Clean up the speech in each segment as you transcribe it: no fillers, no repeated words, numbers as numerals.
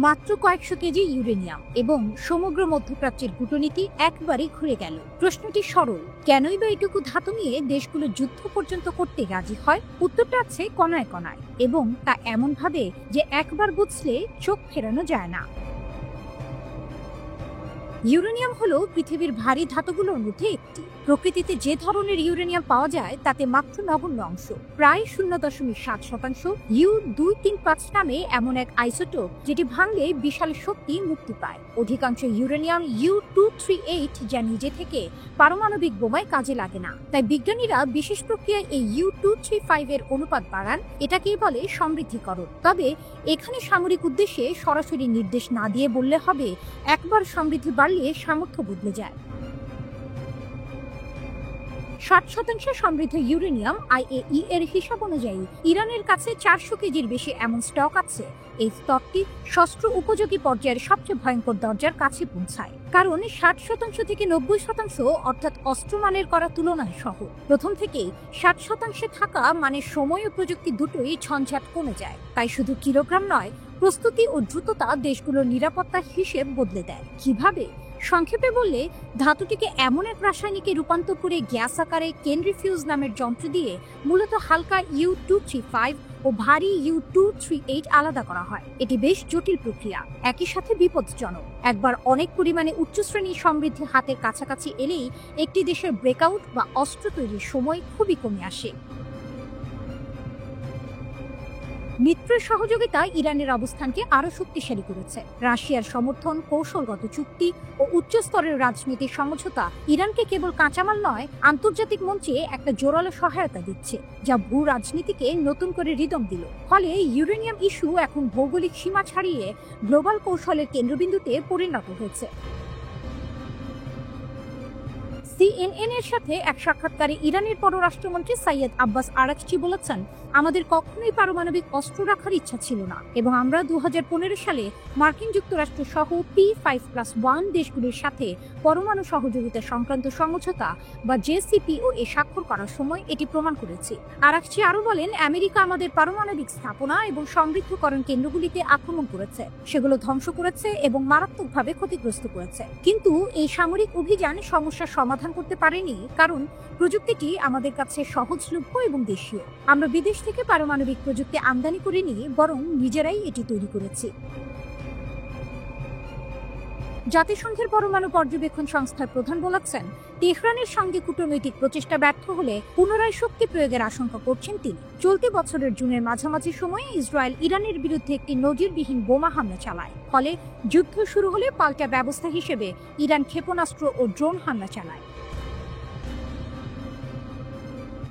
মাত্র কয়েকশো KG uranium এবং সমগ্র মধ্যপ্রাচ্যের কূটনীতি একবারই ঘুরে গেল। প্রশ্নটি সরল, কেনই বা এটুকু ধাতু নিয়ে দেশগুলো যুদ্ধ পর্যন্ত করতে রাজি হয়? উত্তরটা আছে কণায় কণায়, এবং তা এমন ভাবে যে একবার বুঝলে চোখ ফেরানো যায় না। ইউরেনিয়াম হলো পৃথিবীর ভারী ধাতুগুলোর মধ্যে একটি। প্রকৃতিতে যে ধরনের ইউরেনিয়াম পাওয়া যায় তাতে মাত্র নগণ্য অংশ, প্রায় 0.7%, U-235 নামে এমন এক আইসোটোপ যেটি ভাঙলে বিশাল শক্তি মুক্তি পায়। অধিকাংশ ইউরেনিয়াম U-238 যা নিজে থেকে পারমাণবিক বোমায় কাজে লাগে না। তাই বিজ্ঞানীরা বিশেষ প্রক্রিয়ায় এই U-235 এর অনুপাত বাড়ান, এটাকেই বলে সমৃদ্ধিকরণ। তবে এখানে সামরিক উদ্দেশ্যে সরাসরি নির্দেশ না দিয়ে বললে হবে, একবার সমৃদ্ধি বাড়লে সামর্থ্য বদলে যায়। 60% সমৃদ্ধ ইউরেনিয়াম IAEA এর হিসাব অনুযায়ী ইরানের কাছে 400 কেজির বেশি এমন স্টক আছে। এই স্টকটি শস্ত্র উপযোগী পর্যায়ের সবচেয়ে ভয়ঙ্কর দরজার কাছে পৌঁছায়, কারণ 60% থেকে 90% অর্থাৎ অস্ত্রমানের করা তুলনায় সহজ। প্রথম থেকেই 60% থাকা মানে সময় ও প্রযুক্তি দুটোই ঝঞ্ঝাট কমে যায়। তাই শুধু কিলোগ্রাম নয়, প্রস্তুতি ও দ্রুততা দেশগুলোর নিরাপত্তার হিসেব বদলে দেয়। কিভাবে? সংক্ষেপে বললে, ধাতুটিকে এমন এক রাসায়নিকে রূপান্তর করে গ্যাস আকারে কেন্দ্রিফিউজ নামের যন্ত্র দিয়ে মূলত হালকা U-235 ও ভারী U-238 আলাদা করা হয়। এটি বেশ জটিল প্রক্রিয়া, একই সাথে বিপজ্জনক। একবার অনেক পরিমাণে উচ্চশ্রেণীর সমৃদ্ধি হাতের কাছাকাছি এলেই একটি দেশের ব্রেকআউট বা অস্ত্র তৈরির সময় খুবই কমে আসে। মিত্রের সহযোগিতা ইরানের অবস্থানকে আরো শক্তিশালী করেছে। রাশিয়ার সমর্থন, কৌশলগত চুক্তি ও উচ্চস্তরের রাজনৈতিক সমঝোতা ইরানকে কেবল কাঁচামাল নয়, আন্তর্জাতিক মঞ্চে একটা জোরালো সহায়তা দিচ্ছে, যা ভূ রাজনীতিকে নতুন করে রিদম দিল। ফলে ইউরেনিয়াম ইস্যু এখন ভৌগোলিক সীমা ছাড়িয়ে গ্লোবাল কৌশলের কেন্দ্রবিন্দুতে পরিণত হয়েছে। CNN এর সাথে এক সাক্ষাৎকারে ইরানের পররাষ্ট্রমন্ত্রী সৈয়দ আব্বাস আরাকচি বলেছেন, আমাদের কখনোই পারমাণবিক অস্ত্র রাখার ইচ্ছা ছিল না, এবং আমরা 2015 সালে মার্কিন যুক্তরাষ্ট্র সহ P5+1 দেশগুলির সাথে পরমাণু সহযোগিতা সংক্রান্ত সমঝোতা বা JCPOA স্বাক্ষর করার সময় এটি প্রমাণ করেছি। আরাকচি আরও বলেন, আমেরিকা আমাদের পারমাণবিক স্থাপনা এবং সমৃদ্ধকরণ কেন্দ্রগুলিতে আক্রমণ করেছে, সেগুলো ধ্বংস করেছে এবং মারাত্মকভাবে ক্ষতিগ্রস্ত করেছে। কিন্তু এই সামরিক অভিযান সমস্যার সমাধান করতে পারেনি, কারণ প্রযুক্তিটি আমাদের কাছে সহজলভ্য এবং দেশীয়। আমরা বিদেশ থেকে পারমাণবিক প্রযুক্তি আমদানি করিনি, বরং নিজেরাই এটি তৈরি করেছি। জাতিসংঘের পরমাণু পর্যবেক্ষণ সংস্থার প্রধান বলেছেন, তেহরানের সঙ্গে কূটনৈতিক প্রচেষ্টা ব্যর্থ হলে পুনরায় শক্তি প্রয়োগের আশঙ্কা করছেন তিনি। চলতি বছরের জুনের মাঝামাঝি সময়ে ইসরায়েল ইরানের বিরুদ্ধে একটি নজিরবিহীন বোমা হামলা চালায়। ফলে যুদ্ধ শুরু হলে পাল্টা ব্যবস্থা হিসেবে ইরান ক্ষেপণাস্ত্র ও ড্রোন হামলা চালায়।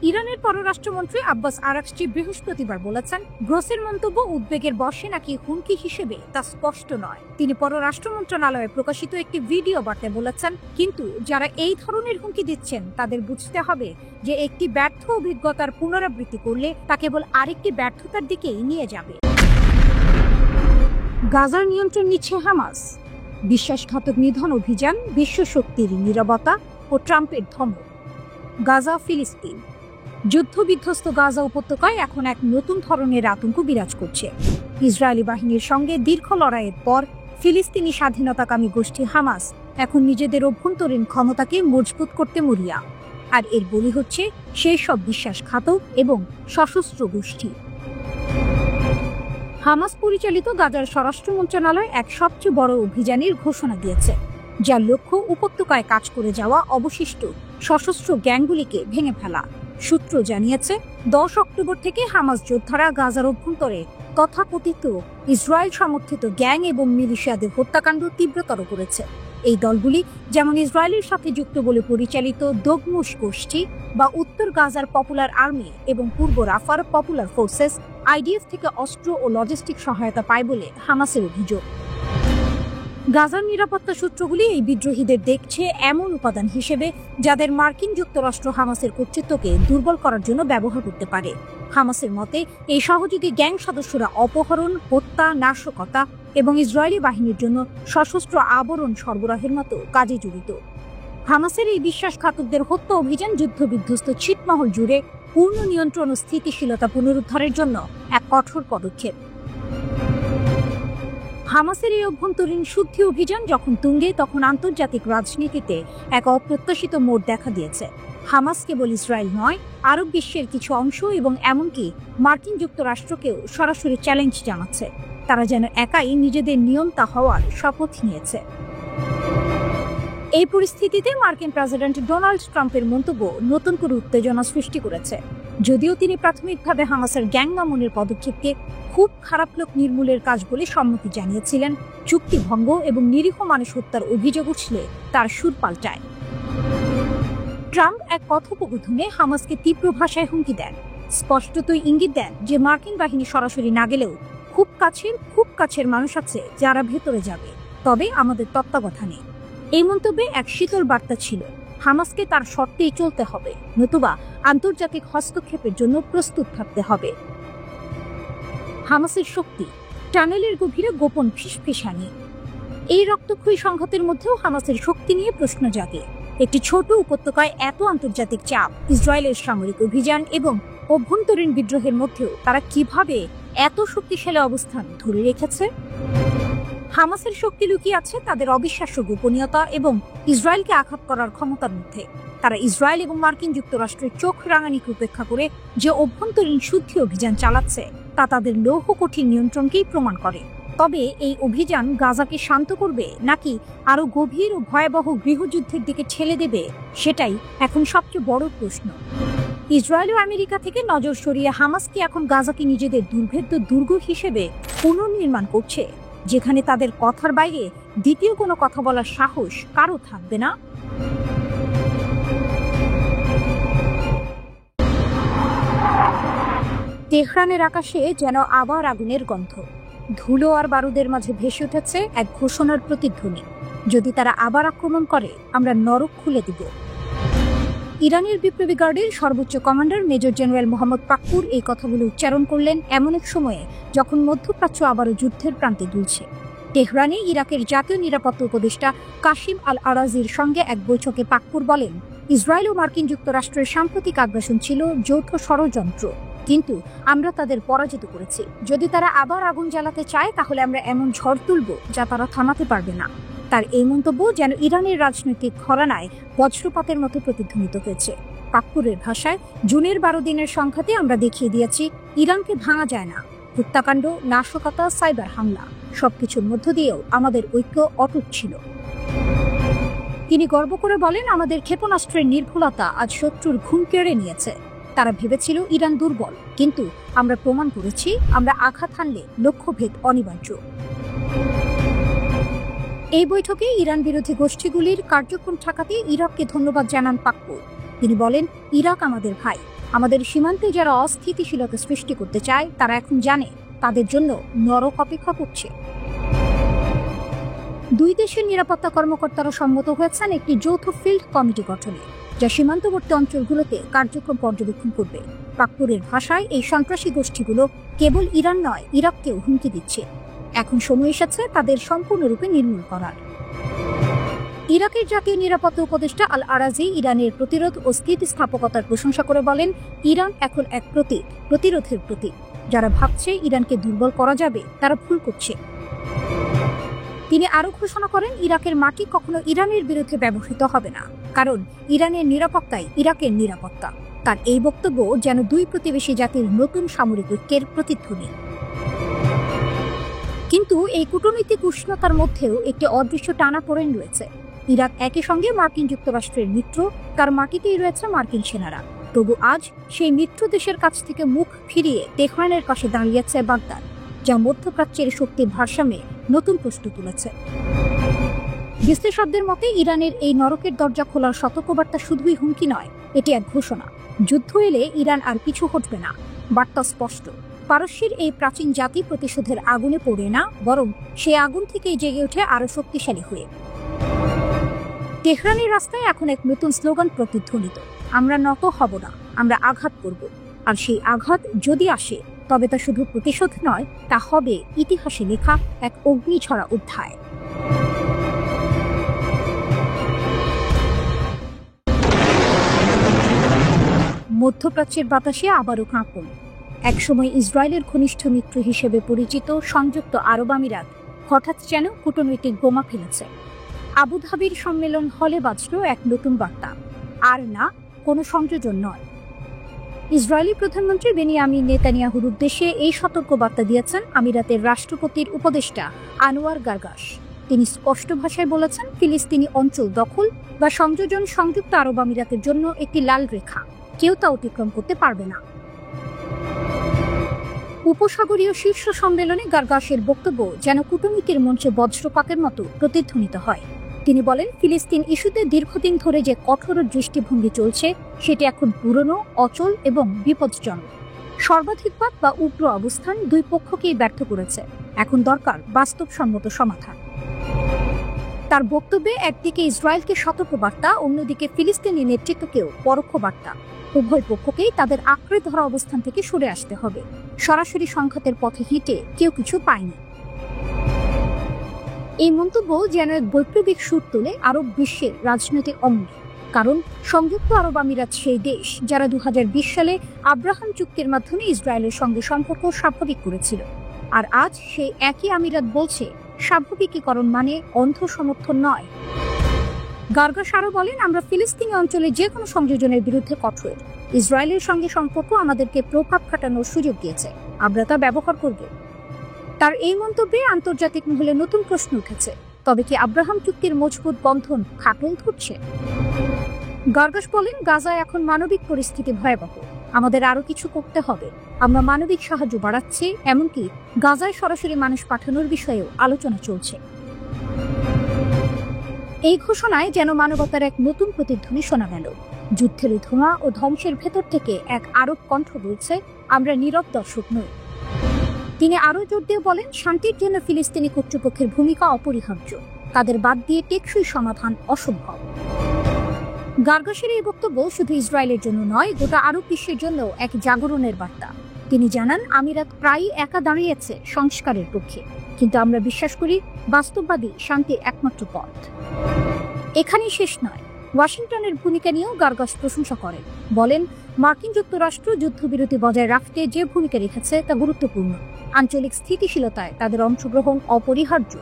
ইরানের পররাষ্ট্রমন্ত্রী আব্বাস আরাকচি বৃহস্পতিবার বলেছেন, গ্রোসের মন্তব্য উদ্বেগের বশে নাকি হুমকি হিসেবে তা স্পষ্ট নয়। তিনি পররাষ্ট্র মন্ত্রণালয়ে প্রকাশিত একটি ভিডিও বার্তায় বলেছেন, কিন্তু যারা এই ধরনের হুমকি দিচ্ছেন তাদের বুঝতে হবে যে একটি ব্যর্থ অভিজ্ঞতার পুনরাবৃত্তি করলে তা কেবল আরেকটি ব্যর্থতার দিকেই নিয়ে যাবে। গাজার নিয়ন্ত্রণ নিচ্ছে হামাস। বিশ্বাসঘাতক নিধন অভিযান, বিশ্ব শক্তির নীরবতা ও ট্রাম্পের ধমক। গাজা, ফিলিস্তিন। যুদ্ধবিধ্বস্ত গাজা উপত্যকায় এখন এক নতুন ধরনের আতঙ্ক বিরাজ করছে। ইসরায়েলি বাহিনীর সঙ্গে দীর্ঘ লড়াইয়ের পর ফিলিস্তিনি স্বাধীনতাকামী গোষ্ঠী হামাস এখন নিজেদের অভ্যন্তরীণ ক্ষমতাকে মজবুত করতে মরিয়া, আর এর বলি হচ্ছে সেই সব বিশ্বাসঘাতক এবং সশস্ত্র গোষ্ঠী। হামাস পরিচালিত গাজার স্বরাষ্ট্র মন্ত্রণালয় এক সবচেয়ে বড় অভিযানের ঘোষণা দিয়েছে, যার লক্ষ্য উপত্যকায় কাজ করে যাওয়া অবশিষ্ট সশস্ত্র গ্যাংগুলিকে ভেঙে ফেলা। সূত্র জানিয়েছে, 10 অক্টোবর থেকে হামাস যোদ্ধারা গাজার অভ্যন্তরে তথাকথিত ইসরায়েল সমর্থিত গ্যাং এবং মিলিশিয়াদের হত্যাকাণ্ড তীব্রতর করেছে। এই দলগুলি যেমন ইসরায়েলের সাথে যুক্ত বলে পরিচালিত দগমুশ গোষ্ঠী বা উত্তর গাজার পপুলার আর্মি এবং পূর্ব রাফার পপুলার ফোর্সেস IDF থেকে অস্ত্র ও লজিস্টিক সহায়তা পায় বলে হামাসের অভিযোগ। গাজার নিরাপত্তা সূত্রগুলি এই বিদ্রোহীদের দেখছে এমন উপাদান হিসেবে যাদের মার্কিন যুক্তরাষ্ট্র হামাসের কর্তৃত্বকে দুর্বল করার জন্য ব্যবহার করতে পারে। হামাসের মতে, এই সহযোগী গ্যাং সদস্যরা অপহরণ, হত্যা, নাশকতা এবং ইসরায়েলি বাহিনীর জন্য সশস্ত্র আবরণ সরবরাহের মতো কাজে জড়িত। হামাসের এই বিশ্বাসঘাতকদের হত্যা অভিযান যুদ্ধবিধ্বস্ত ছিটমহল জুড়ে পূর্ণ নিয়ন্ত্রণ ও স্থিতিশীলতা পুনরুদ্ধারের জন্য এক কঠোর পদক্ষেপ। হামাসের এই অভ্যন্তরীণ শুদ্ধি অভিযান যখন তুঙ্গে, তখন আন্তর্জাতিক রাজনীতিতে এক অপ্রত্যাশিত মোড় দেখা দিয়েছে। হামাস কেবল ইসরায়েল নয়, আরব বিশ্বের কিছু অংশ এবং এমনকি মার্কিন যুক্তরাষ্ট্রকেও সরাসরি চ্যালেঞ্জ জানাচ্ছে। তারা যেন একাই নিজেদের নিয়ন্তা হওয়ার শপথ নিয়েছে। এই পরিস্থিতিতে মার্কিন প্রেসিডেন্ট ডোনাল্ড ট্রাম্পের মন্তব্য নতুন করে উত্তেজনা সৃষ্টি করেছে। যদিও তিনি প্রাথমিকভাবে হামাসের গ্যাং দমনের পদক্ষেপকে খুব খারাপ লোক নির্মূলের কাজ বলে সম্মতি জানিয়েছিলেন, চুক্তি ভঙ্গ এবং নিরীহ মানুষ হত্যার অভিযোগ উঠলে তার সুর পাল্টায়। ট্রাম্প এক কথোপকথনে হামাসকে তীব্র ভাষায় হুমকি দেন, স্পষ্টতই ইঙ্গিত দেন যে মার্কিন বাহিনী সরাসরি না গেলেও খুব কাছের মানুষ আছে যারা ভেতরে যাবে, তবে আমাদের তত্ত্বাবধানে। এই মন্তব্যে এক শীতল বার্তা ছিল, হামাসকে তার শর্তেই চলতে হবে, নতুবা আন্তর্জাতিক হস্তক্ষেপের জন্য প্রস্তুত থাকতে হবে। হামাসের শক্তি, টানেলের গভীরে গোপন ফিসফিসানি। এই রক্তক্ষয়ী সংঘাতের মধ্যেও হামাসের শক্তি নিয়ে প্রশ্ন জাগে। একটি ছোট উপত্যকায় এত আন্তর্জাতিক চাপ, ইসরায়েলের সামরিক অভিযান এবং অভ্যন্তরীণ বিদ্রোহের মধ্যেও তারা কিভাবে এত শক্তিশালী অবস্থান ধরে রেখেছে? হামাসের শক্তি লুকিয়ে আছে তাদের অবিশ্বাস্য গোপনীয়তা এবং ইসরায়েলকে আঘাত করার ক্ষমতার মধ্যে। তারা ইসরায়েল এবং মার্কিন যুক্তরাষ্ট্রের চোখ রাঙানিকে উপেক্ষা করে যে অভ্যন্তরীণ শুদ্ধি অভিযান চালাচ্ছে তা তাদের লৌহ কঠিন নিয়ন্ত্রণকেই প্রমাণ করে। তবে এই অভিযান গাজাকে শান্ত করবে নাকি আরো গভীর ও ভয়াবহ গৃহযুদ্ধের দিকে ঠেলে দেবে, সেটাই এখন সবচেয়ে বড় প্রশ্ন। ইসরায়েল ও আমেরিকা থেকে নজর সরিয়ে হামাস কি এখন গাজাকে নিজেদের দুর্ভেদ্য দুর্গ হিসেবে পুনর্নির্মাণ করছে, যেখানে তাদের কথার বাইরে দ্বিতীয় কোনো কথা বলার সাহস কারো থাকবে না? তেহরানের আকাশে যেন আবার আগুনের গন্ধ, ধুলো আর বারুদের মাঝে ভেসে উঠেছে এক ঘোষণার প্রতিধ্বনি, যদি তারা আবার আক্রমণ করে আমরা নরক খুলে দিব। ইরানের বিপ্লবী গার্ডের সর্বোচ্চ commander major general Mohammad Pakpour এই কথাগুলো উচ্চারণ করলেন এমন এক সময়ে যখন মধ্যপ্রাচ্য আবারও যুদ্ধের প্রান্তে দুলছে। তেহরানে ইরাকের জাতীয় নিরাপত্তা উপদেষ্টা কাশিম আল আরাজির সঙ্গে এক বৈঠকে পাকপুর বলেন, ইসরায়েল ও মার্কিন যুক্তরাষ্ট্রের সাম্প্রতিক আগ্রাসন ছিল যৌথ ষড়যন্ত্র, কিন্তু আমরা তাদের পরাজিত করেছি। যদি তারা আবার আগুন জ্বালাতে চায় তাহলে আমরা এমন ঝড় তুলব যা তারা থামাতে পারবে না। তার এই মন্তব্য যেন ইরানের রাজনৈতিক ঘরানায় বজ্রপাতের মতো প্রতিধ্বনিত হয়েছে। পাকপুরের ভাষায়, জুনের 12 দিনের সংঘাতে আমরা দেখিয়ে দিয়েছি ইরানকে ভাঙা যায় না। হত্যাকাণ্ড, নাশকতা, সাইবার হামলা, সবকিছুর মধ্য দিয়েও আমাদের ঐক্য অটুট ছিল। তিনি গর্ব করে বলেন, আমাদের ক্ষেপণাস্ত্রের নির্ভুলতা আজ শত্রুর ঘুম কেড়ে নিয়েছে। তারা ভেবেছিল ইরান দুর্বল, কিন্তু আমরা প্রমাণ করেছি আমরা আঘাত হানলে লক্ষ্যভেদ অনিবার্য। এই বৈঠকে ইরান বিরোধী গোষ্ঠীগুলির কার্যক্রম ঠেকাতে ইরাককে ধন্যবাদ জানান পাকপুর। তিনি বলেন, ইরাক আমাদের ভাই। আমাদের সীমান্তে যারা অস্থিতিশীলতা সৃষ্টি করতে চায় তারা এখন জানে তাদের জন্য নরক অপেক্ষা করছে। দুই দেশের নিরাপত্তা কর্মকর্তারা সম্মত হয়েছেন একটি যৌথ ফিল্ড কমিটি গঠনে, যা সীমান্তবর্তী অঞ্চলগুলোতে কার্যক্রম পর্যবেক্ষণ করবে। পাকপুরের ভাষায়, এই সন্ত্রাসী গোষ্ঠীগুলো কেবল ইরান নয়, ইরাককেও হুমকি দিচ্ছে। এখন সময় এসেছে তাদের সম্পূর্ণরূপে নির্মূল করার। ইরাকের জাতীয় নিরাপত্তা উপদেষ্টা আল আরাজি ইরানের প্রতিরোধ ও স্থিতিস্থাপকতার প্রশংসা করে বলেন, ইরান এখন এক প্রতিরোধের প্রতীক। যারা ভাবছে ইরানকে দুর্বল করা যাবে তারা ভুল করছে। তিনি আরো ঘোষণা করেন, ইরাকের মাটি কখনো ইরানের বিরুদ্ধে ব্যবহৃত হবে না, কারণ ইরানের নিরাপত্তাই ইরাকের নিরাপত্তা। তার এই বক্তব্য যেন দুই প্রতিবেশী জাতির নতুন সামরিক ঐক্যের প্রতিধ্বনি। কিন্তু এই কূটনৈতিক উষ্ণতার মধ্যেও একটি অদৃশ্য টানাপোড়েন রয়েছে। ইরাক একই সঙ্গে মার্কিন যুক্তরাষ্ট্রের মিত্র, তার মাটিতেই রয়েছে মার্কিন সেনারা। তবু আজ সেই মিত্র দেশের কাছ থেকে মুখ ফিরিয়ে তেহরানের পাশে দাঁড়িয়েছে বাগদাদ, যা মধ্যপ্রাচ্যের শক্তির ভারসাম্যে নতুন প্রশ্ন তুলেছে। বিশ্লেষকদের মতে ইরানের এই নরকের দরজা খোলার সতর্কবার্তা শুধুই হুমকি নয়, এটি এক ঘোষণা। যুদ্ধ এলে ইরান আর পিছু হটবে না। বার্তা স্পষ্ট, পারস্যের এই প্রাচীন জাতি প্রতিশোধের আগুনে পড়ে না, বরং সেই আগুন থেকেই জেগে ওঠে আরো শক্তিশালী হয়ে। তেহরানের রাস্তায় এখন এক নতুন স্লোগান প্রতিধ্বনিত, আমরা নত হব না, আমরা আঘাত করব। আর সেই আঘাত যদি আসে তবে তা শুধু প্রতিশোধ নয়, তা হবে ইতিহাসে লেখা এক অগ্নিঝরা অধ্যায়। মধ্যপ্রাচ্যের বাতাসে আবারও কাঁপন। একসময় ইসরায়েলের ঘনিষ্ঠ মিত্র হিসেবে পরিচিত সংযুক্ত আরব আমিরাত হঠাৎ যেন কূটনৈতিক বোমা ফেলেছে। আবুধাবির সম্মেলন হলে বাজল এক নতুন বার্তা, আর না কোনো সংযোজন নয়। ইসরায়েলি প্রধানমন্ত্রী বেনিয়ামিন নেতানিয়াহুর উদ্দেশ্যে এই সতর্কবার্তা দিয়েছেন আমিরাতের রাষ্ট্রপতির উপদেষ্টা আনোয়ার গারগাশ। তিনি স্পষ্ট ভাষায় বলেছেন, ফিলিস্তিনি অঞ্চল দখল বা সংযোজন সংযুক্ত আরব আমিরাতের জন্য একটি লাল রেখা, কেউ তা অতিক্রম করতে পারবে না। উপসাগরীয় শীর্ষ সম্মেলনে গারগাশের বক্তব্য যেন কূটনীতির মঞ্চে বজ্রপাতের মতো প্রতিধ্বনিত হয়। তিনি বলেন, ফিলিস্তিন ইস্যুতে দীর্ঘদিন ধরে যে কঠোর দৃষ্টিভঙ্গি চলছে সেটি এখন পুরনো, অচল এবং বিপজ্জনক। সর্বাধিকবাদ বা উগ্র অবস্থান দুই পক্ষকেই ব্যর্থ করেছে। এখন দরকার বাস্তবসম্মত সমাধান। তার বক্তব্যে একদিকে ইসরায়েলকে সতর্কবার্তা, অন্যদিকে ফিলিস্তিনি নেতৃত্বকেও পরোক্ষ বার্তা। উভয় পক্ষকেই তাদের আঁকড়ে ধরা অবস্থান থেকে সরে আসতে হবে। সরাসরি সংঘাতের পথে হেঁটে কেউ কিছু পায়নি। এই মন্তব্য যেন এক বৈপ্লবিক সুর তোলে আরব বিশ্বের রাজনৈতিক অঙ্গনে। কারণ সংযুক্ত আরব আমিরাত সেই দেশ যারা 2020 সালে আব্রাহাম চুক্তির মাধ্যমে ইসরায়েলের সঙ্গে সম্পর্ক স্বাভাবিক করেছিল। আর আজ সেই একই আমিরাত বলছে স্বাভাবিকীকরণ মানে অন্ধ সমর্থন নয়। গারগাশ আরও বলেন, আমরা ফিলিস্তিনি অঞ্চলে যে কোনো সংযোজনের বিরুদ্ধে কঠোর। ইসরায়েলের সঙ্গে সম্পর্ক আমাদেরকে প্রভাব খাটানোর সুযোগ দিয়েছে, আমরা তা ব্যবহার করব। তার এই মন্তব্যে আন্তর্জাতিক মহলে নতুন প্রশ্ন উঠেছে, তবে কি আব্রাহাম চুক্তির মজবুত বন্ধন ফাটল ধরছে? গারগাশ বলেন, গাজায় এখন মানবিক পরিস্থিতি ভয়াবহ, আমাদের আরো কিছু করতে হবে। আমরা মানবিক সাহায্য বাড়াচ্ছি, এমনকি গাজায় সরাসরি মানুষ পাঠানোর বিষয়েও আলোচনা চলছে। এই ঘোষণায় যেন মানবতার এক নতুন প্রতিধ্বনি শোনা গেল। যুদ্ধের ধোঁয়া ও ধ্বংসের ভেতর থেকে এক আরব কণ্ঠ বলছে, আমরা নীরব দর্শক নই। তিনি আরও জোর দিয়ে বলেন, শান্তির জন্য ফিলিস্তিনি কর্তৃপক্ষের ভূমিকা অপরিহার্য, তাদের বাদ দিয়ে টেকসই সমাধান অসম্ভব। গারগাশের এই বক্তব্য শুধু ইসরায়েলের জন্য নয়, গোটা আরব বিশ্বের জন্য এক জাগরণের বার্তা। তিনি জানান, আমিরাত প্রায়ই একা দাঁড়িয়েছে সংস্কারের পক্ষে, কিন্তু আমরা বিশ্বাস করি বাস্তববাদী শান্তির একমাত্র পথ। এখানেই শেষ নয়। ওয়াশিংটনের ভূমিকা নিয়েও গারগাশ প্রশংসা করেন। বলেন, মার্কিন যুক্তরাষ্ট্র যুদ্ধবিরতি বজায় রাখতে যে ভূমিকা রেখেছে তা গুরুত্বপূর্ণ। আঞ্চলিক স্থিতিশীলতায় তাদের অংশগ্রহণ অপরিহার্য।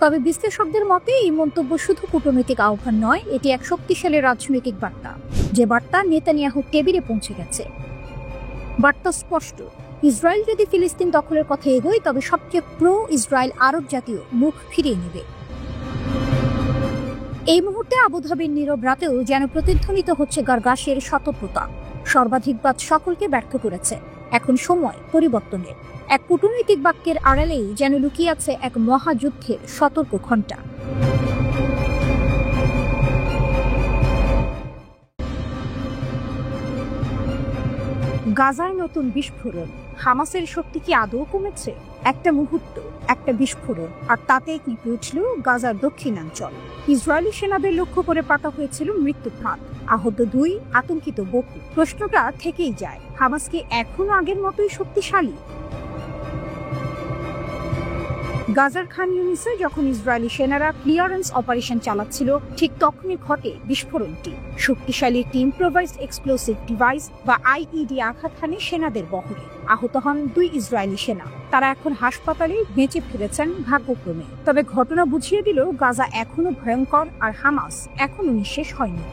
তবে বিশ্লেষকদের মতে এই মন্তব্য শুধু কূটনৈতিক আহ্বান নয়, এটি এক শক্তিশালী রাজনৈতিক বার্তা, যে বার্তা নেতানিয়াহুর টেবিলে পৌঁছে গেছে। বার্তা স্পষ্ট, ইসরায়েল যদি ফিলিস্তিন দখলের পথে এগোয় তবে সবচেয়ে প্রো ইসরায়েল আরব জাতীয় মুখ ফিরিয়ে নেবে। এই মুহূর্তে আবুধাবির নীরব রাতেও যেন প্রতিধ্বনিত হচ্ছে গারগাশের সতর্কতা। সর্বাধিকবাদ সকলকে ব্যর্থ করেছে, এখন সময় পরিবর্তনের। এক কূটনৈতিক বাক্যের আড়ালেই যেন লুকিয়ে আছে এক মহাযুদ্ধের সতর্ক ঘণ্টা। গাজায় নতুন বিস্ফোরণ, হামাসের শক্তি কি আদৌ কমেছে? একটা মুহূর্ত, একটা বিস্ফোরণ, আর তাতেই কেঁপে উঠল গাজার দক্ষিণাঞ্চল। ইসরায়েলি সেনাদের লক্ষ্য করে পাতা হয়েছিল মৃত্যু ফাঁদ, আহত 2, আতঙ্কিত বহু। প্রশ্নটা থেকেই যায়, হামাস কি এখনো আগের মতোই শক্তিশালী? গাজার খান ইউনিসে যখন ইসরায়েলি সেনারা ক্লিয়ারেন্স অপারেশন চালাচ্ছিল, ঠিক তখনই ঘটে বিস্ফোরণটি। শক্তিশালী ইম্প্রোভাইজড এক্সপ্লোসিভ ডিভাইস বা আইইডি আঘাত হানে সেনাদের বহরে। আহত হন 2 ইসরায়েলি সেনা। তারা এখন হাসপাতালে বেঁচে ফিরেছেন ভাগ্যক্রমে। তবে ঘটনা বুঝিয়ে দিল, গাজা এখনো ভয়ঙ্কর, আর হামাস এখনো নিঃশেষ হয়নি।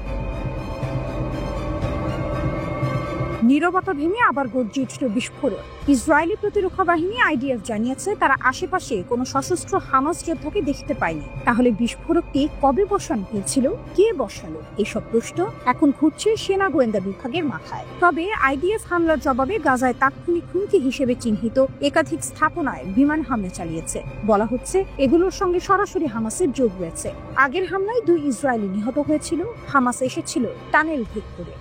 নীরবতা ভেঙে আবার গর্জে উঠল বিস্ফোরণ। ইসরায়েলি প্রতিরক্ষা বাহিনী আইডিএফ জানিয়েছে তারা আশেপাশে কোনো সশস্ত্র হামাস যোদ্ধাকে দেখতে পায়নি। তাহলে বিস্ফোরকটি কবে বসানো হয়েছিল, কে বসালো, এসব প্রশ্ন এখন ঘুরছে সেনা গোয়েন্দা বিভাগের মাথায়। তবে আইডিএফ হামলার জবাবে গাজায় তাৎক্ষণিক হুমকি হিসেবে চিহ্নিত একাধিক স্থাপনায় বিমান হামলা চালিয়েছে। বলা হচ্ছে এগুলোর সঙ্গে সরাসরি হামাসের যোগ রয়েছে। আগের হামলায় 2 ইসরায়েলি নিহত হয়েছিল। হামাস এসেছিল টানেল ভেদ করে।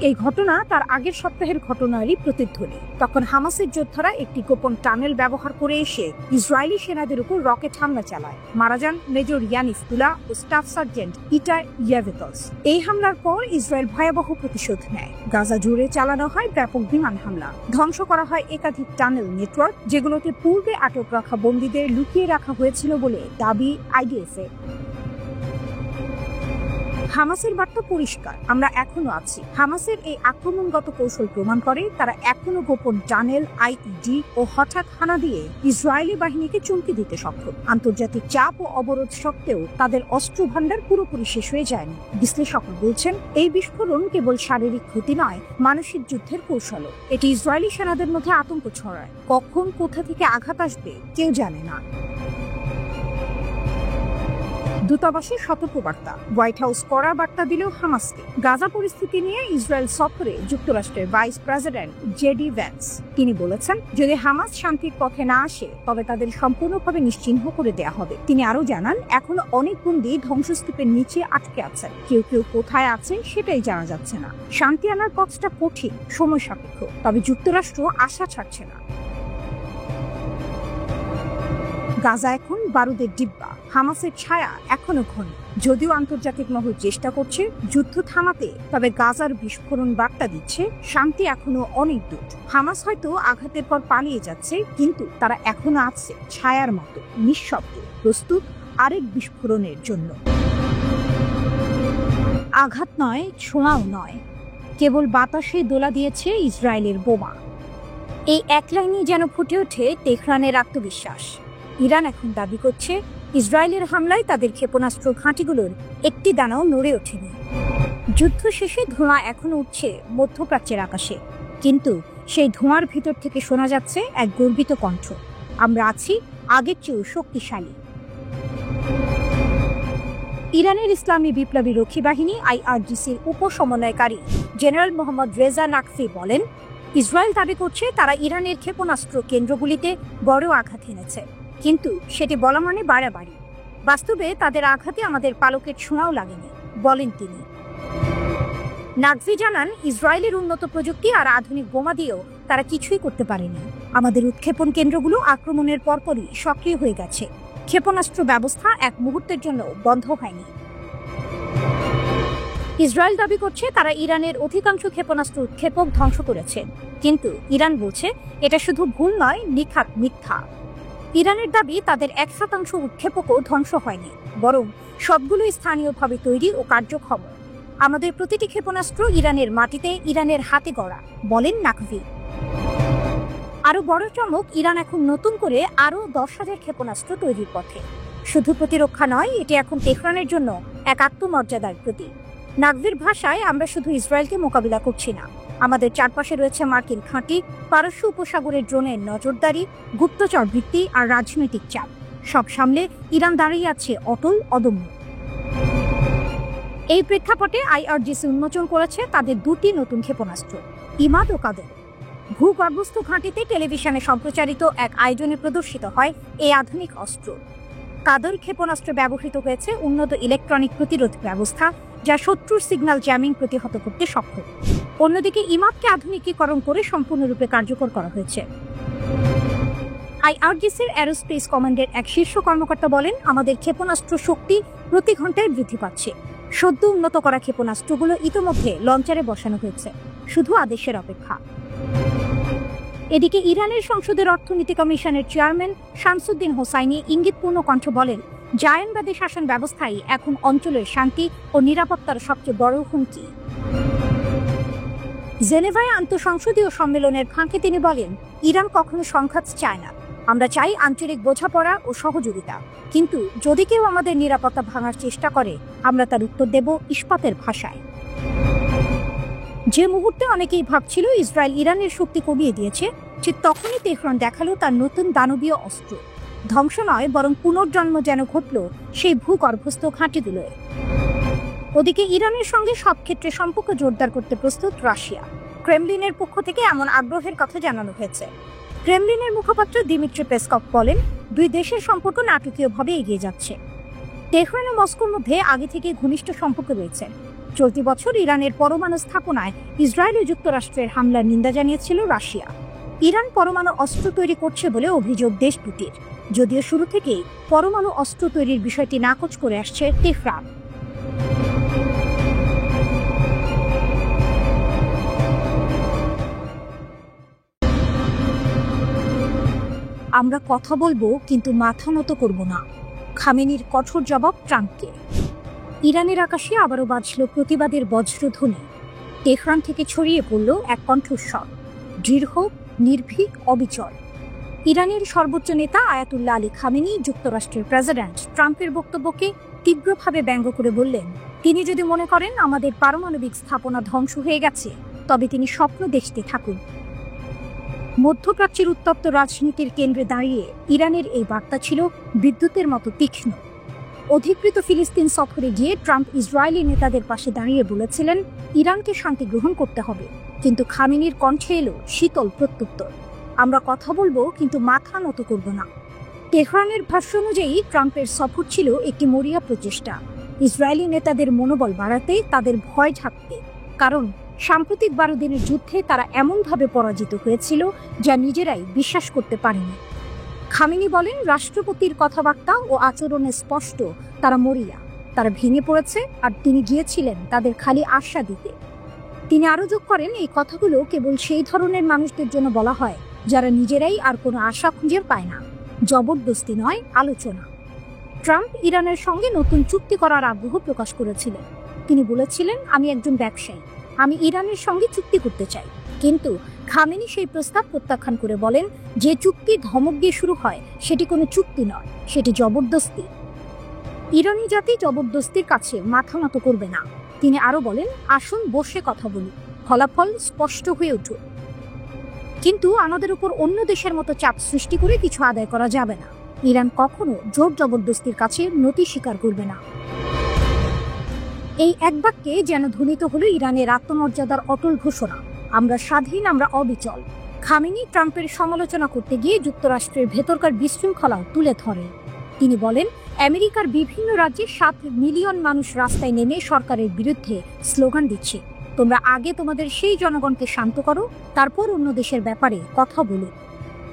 এই ঘটনা তার আগের সপ্তাহের ঘটনারই প্রতিধ্বনি। তখন হামাসের যোদ্ধারা একটি গোপন টানেল ব্যবহার করে এসে ইসরায়েলি সেনাদের উপর রকেট হামলা চালায়। মারা যান মেজর ইয়ানিফ তুলা ও স্টাফ সার্জেন্ট ইটাই ইয়াভেতস। এই হামলার পর ইসরায়েল ভয়াবহ প্রতিশোধ নেয়। গাজা জুড়ে চালানো হয় ব্যাপক বিমান হামলা, ধ্বংস করা হয় একাধিক টানেল নেটওয়ার্ক, যেগুলোতে পূর্বে আটক রাখা বন্দীদের লুকিয়ে রাখা হয়েছিল বলে দাবি আইডিএফ এর। হামাসের বার্তা পরিষ্কার, আমরা এখনো আছি। হামাসের এই আক্রমণগত কৌশল প্রমাণ করে তারা এখনো গোপন টানেল, আইইডি ও হঠাৎ হানা দিয়ে ইসরায়েলি বাহিনীকে চমকে দিতে সক্ষম। আন্তর্জাতিক চাপ ও অবরোধ সত্ত্বেও তাদের অস্ত্র ভান্ডার পুরোপুরি শেষ হয়ে যায়নি। বিশ্লেষকরা বলছেন, এই বিস্ফোরণ কেবল শারীরিক ক্ষতি নয়, মানসিক যুদ্ধের কৌশলও। এটি ইসরায়েলি সেনাদের মধ্যে আতঙ্ক ছড়ায়। কখন কোথা থেকে আঘাত আসবে কেউ জানে না। দূতাবাসের সতর্কবার্তা, হোয়াইট হাউস কড়া বার্তা দিলেও হামাসকে। গাজা পরিস্থিতি নিয়ে ইসরায়েল সফরে যুক্তরাষ্ট্রের ভাইস প্রেসিডেন্ট জেডি ভ্যান্স। তিনি বলেছেন, যদি হামাস শান্তির পথে না আসে তবে তাদের সম্পূর্ণভাবে নিশ্চিহ্ন করে দেয়া হবে। তিনি আরো জানান, এখনো অনেক বন্দী ধ্বংসস্তূপের নিচে আটকে আছেন। কেউ কেউ কোথায় আছে সেটাই জানা যাচ্ছে না। শান্তি আনার পথটা কঠিন, সময় সাপেক্ষ, তবে যুক্তরাষ্ট্র আশা ছাড়ছে না। গাজা এখন বারুদের ডিব্বা, হামাসের ছায়া এখনো ঘন। যদিও আন্তর্জাতিক মহল চেষ্টা করছে যুদ্ধ থামাতে, তবে গাজার বিস্ফোরণ বার্তা দিচ্ছে শান্তি এখনো অনেক দূর। হামাস হয়তো আঘাতের পর পালিয়ে যাচ্ছে, কিন্তু তারা এখনো আছে ছায়ার মতো, নিঃশব্দে, প্রস্তুত আরেক বিস্ফোরণের জন্য। আঘাত নয়, ছোঁয়াও নয়, কেবল বাতাসে দোলা দিয়েছে ইসরায়েলের বোমা। এই এক লাইনে যেন ফুটে ওঠে তেহরানের আত্মবিশ্বাস। ইরান এখন দাবি করছে ইসরায়েলের হামলায় তাদের ক্ষেপণাস্ত্র ঘাঁটিগুলোর একটি দানাও নড়ে ওঠেনি। যুদ্ধ শেষে ধোঁয়া এখনো উঠছে মধ্যপ্রাচ্যের আকাশে, কিন্তু সেই ধোঁয়ার ভিতর থেকে শোনা যাচ্ছে এক গর্বিত কণ্ঠ, আমরা আছি আগের চেয়েও শক্তিশালী। ইরানের ইসলামী বিপ্লবী রক্ষী বাহিনী আইআরজিসির উপসমন্বয়কারী জেনারেল মোহাম্মদ রেজা নাকভি বলেন, ইসরায়েল দাবি করছে তারা ইরানের ক্ষেপণাস্ত্র কেন্দ্রগুলিতে বড় আঘাত এনেছে, কিন্তু সেটি বলা মানে বাড়াবাড়ি। বাস্তবে তাদের আঘাতে আমাদের পালকের ছোঁয়াও লাগেনি, বলেন তিনি। নাকভি জানান, ইসরায়েলের উন্নত প্রযুক্তি আর আধুনিক বোমা দিয়েও তারা কিছুই করতে পারেনি। আমাদের উৎক্ষেপণ কেন্দ্রগুলো আক্রমণের পরপরই সক্রিয় হয়ে গেছে। ক্ষেপণাস্ত্র ব্যবস্থা এক মুহূর্তের জন্য বন্ধ হয়নি। ইসরায়েল দাবি করছে তারা ইরানের অধিকাংশ ক্ষেপণাস্ত্র উৎক্ষেপক ধ্বংস করেছে, কিন্তু ইরান বলছে এটা শুধু ভুল নয়, নিখাত মিথ্যা। ইরানের দাবি তাদের 1% উৎক্ষেপকও ধ্বংস হয়নি, বরং সবগুলো স্থানীয়ভাবে তৈরি ও কার্যক্ষম। আমাদের প্রতিটি ক্ষেপণাস্ত্র ইরানের মাটিতে, ইরানের হাতে গড়া, বলেন নাকভি। আরো বড় চমক, ইরান এখন নতুন করে আরো 10,000 ক্ষেপণাস্ত্র তৈরির পথে। শুধু প্রতিরক্ষা নয়, এটি এখন তেহরানের জন্য এক আত্মমর্যাদার প্রতীক। নাকভির ভাষায়, আমরা শুধু ইসরায়েলকে মোকাবিলা করছি না, আমাদের চারপাশে রয়েছে মার্কিন ঘাঁটি, পারস্য উপসাগরের ড্রোনের নজরদারি, গুপ্তচর বৃত্তি আর রাজনৈতিক চাপ। সব সামলে ইরান দাঁড়িয়ে আছে অটল, অদম্য। এই প্রেক্ষাপটে আইআরজিসি উন্মোচন করেছে তাদের 2টি নতুন ক্ষেপণাস্ত্র, ইমাদ ও কাদের। ভূগর্ভস্থ ঘাঁটিতে টেলিভিশনে সম্প্রচারিত এক আয়োজনে প্রদর্শিত হয় এই আধুনিক অস্ত্র। কাদের ক্ষেপণাস্ত্রে ব্যবহৃত হয়েছে উন্নত ইলেকট্রনিক প্রতিরোধ ব্যবস্থা, যা শত্রুর সিগন্যাল জ্যামিং প্রতিহত করতে সক্ষম। অন্যদিকে ইমাদকে আধুনিকীকরণ করে সম্পূর্ণরূপে কার্যকর করা হয়েছে। আইআরজিসির অ্যারোস্পেস কমান্ডের এক শীর্ষ কর্মকর্তা বলেন, আমাদের ক্ষেপণাস্ত্র শক্তি প্রতি ঘন্টায় বৃদ্ধি পাচ্ছে। সদ্য উন্নত করা ক্ষেপণাস্ত্রগুলো ইতোমধ্যে লঞ্চারে বসানো হয়েছে, শুধু আদেশের অপেক্ষা। এদিকে ইরানের সংসদের অর্থনীতি কমিশনের চেয়ারম্যান শামসুদ্দিন হোসাইনি ইঙ্গিতপূর্ণ কণ্ঠ বলেন, জায়নবাদী শাসন ব্যবস্থাই এখন অঞ্চলের শান্তি ও নিরাপত্তার সবচেয়ে বড় হুমকি। জেনেভায় আন্তঃসংসদীয় সম্মেলনের ফাঁকে তিনি বলেন, ইরান কখনো সংঘাত চায় না, আমরা চাই আঞ্চলিক বোঝাপড়া ও সহযোগিতা। কিন্তু যদি কেউ আমাদের নিরাপত্তা ভাঙার চেষ্টা করে, আমরা তার উত্তর দেব ইস্পাতের ভাষায়। যে মুহূর্তে অনেকেই ভাবছিল ইসরায়েল ইরানের শক্তি কমিয়ে দিয়েছে, ঠিক তখনই তেহরান দেখালো তার নতুন দানবীয় অস্ত্র। ধ্বংস নয়, বরং পুনর্জন্ম যেন ঘটল সেই ভূগর্ভস্থ ঘাঁটিগুলোয়। ওদিকে ইরানের সঙ্গে সব ক্ষেত্রে সম্পর্ক জোরদার করতে প্রস্তুত রাশিয়া। ক্রেমলিনের পক্ষ থেকে এমন আগ্রহের কথা জানানো হয়েছে। ক্রেমলিনের মুখপাত্র দিমিত্রি পেসকভ বলেন, দুই দেশের সম্পর্ক নাটকীয়ভাবে এগিয়ে যাচ্ছে। তেহরান ও মস্কোর মধ্যে আগে থেকে ঘনিষ্ঠ সম্পর্ক রয়েছে। চলতি বছর ইরানের পরমাণু স্থাপনায় ইসরায়েল ও যুক্তরাষ্ট্রের হামলার নিন্দা জানিয়েছিল রাশিয়া। ইরান পরমাণু অস্ত্র তৈরি করছে বলে অভিযোগ দেশ দুটির, যদিও শুরু থেকেই পরমাণু অস্ত্র তৈরির বিষয়টি নাকচ করে আসছে তেহরান। আমরা কথা বলবো, কিন্তু মাথা নত করব না, খামেনির কঠোর জবাব ট্রাম্পকে। ইরানের আকাশে আবারও বাজল প্রতিবাদের বজ্রধ্বনি। তেহরান থেকে ছড়িয়ে পড়ল এক কণ্ঠস্বর, দৃঢ়, নির্ভীক, অবিচল। ইরানের সর্বোচ্চ নেতা আয়াতুল্লাহ আলী খামেনি যুক্তরাষ্ট্রের প্রেসিডেন্ট ট্রাম্পের বক্তব্যকে তীব্রভাবে ব্যঙ্গ করে বললেন, তিনি যদি মনে করেন আমাদের পারমাণবিক স্থাপনা ধ্বংস হয়ে গেছে, তবে তিনি স্বপ্ন দেখতে থাকুন। মধ্যপ্রাচ্যের উত্তপ্ত রাজনীতির কেন্দ্রে দাঁড়িয়ে ইরানের এই বার্তা ছিল বিদ্যুতের মতো তীক্ষ্ণ। অধিকৃত ফিলিস্তিন সফরে গিয়ে ট্রাম্প ইসরায়েলি নেতাদের পাশে দাঁড়িয়ে বলেছিলেন, ইরানকে শান্তি গ্রহণ করতে হবে, কিন্তু খামেনির কণ্ঠে এলো শীতল প্রত্যুত্তর, আমরা কথা বলবো কিন্তু মাথা নত করব না। তেহরানের ভাষ্য অনুযায়ী ট্রাম্পের সফর ছিল একটি মরিয়া প্রচেষ্টা, ইসরায়েলি নেতাদের মনোবল বাড়াতে, তাদের ভয় ঢাকতে। কারণ সাম্প্রতিক 12 দিনের যুদ্ধে তারা এমনভাবে পরাজিত হয়েছিল যা নিজেরাই বিশ্বাস করতে পারেনি। খামেনি বলেন, রাষ্ট্রপতির কথাবার্তা ও আচরণে স্পষ্ট তারা মরিয়া, তারা ভেঙে পড়েছে, আর তিনি গিয়েছিলেন তাদের খালি আশা দিতে। তিনি আরো যোগ করেন, এই কথাগুলো কেবল সেই ধরনের মানুষদের জন্য বলা হয় যারা নিজেরাই আর কোনো আশা খুঁজে পায় না, জবরদস্তি নয়, আলোচনা। ট্রাম্প ইরানের সঙ্গে নতুন চুক্তি করার আগ্রহ প্রকাশ করেছিলেন। তিনি বলেছিলেন, আমি একজন ব্যবসায়ী, আমি ইরানের সঙ্গে চুক্তি করতে চাই। কিন্তু খামেনি সেই প্রস্তাব প্রত্যাখ্যান করে বলেন, যে চুক্তি ধমক দিয়ে শুরু হয় সেটি কোনো চুক্তি নয়, সেটি জবরদস্তি। ইরানি জাতি জবরদস্তির কাছে মাথা নত করবে না। তিনি আরো বলেন, আসুন বসে কথা বলি, ফলাফল স্পষ্ট হয়ে উঠুক। কিন্তু আমাদের উপর অন্য দেশের মতো চাপ সৃষ্টি করে কিছু আদায় করা যাবে না। ইরান কখনো জোর জবরদস্তির কাছে নতি স্বীকার করবে না। এই এক বাক্যে যেন ধ্বনিত হলো ইরানের আত্মমর্যাদার অটল ঘোষণা, আমরা স্বাধীন, আমরা অবিচল। খামেনি ট্রাম্পের সমালোচনা করতে গিয়ে যুক্তরাষ্ট্রের ভেতরকার বিশৃঙ্খলাও তুলে ধরেন। তিনি বলেন, আমেরিকার বিভিন্ন রাজ্যে 7 মিলিয়ন মানুষ রাস্তায় নেমে সরকারের বিরুদ্ধে স্লোগান দিচ্ছে। তোমরা আগে তোমাদের সেই জনগণকে শান্ত করো, তারপর অন্য দেশের ব্যাপারে কথা বলো।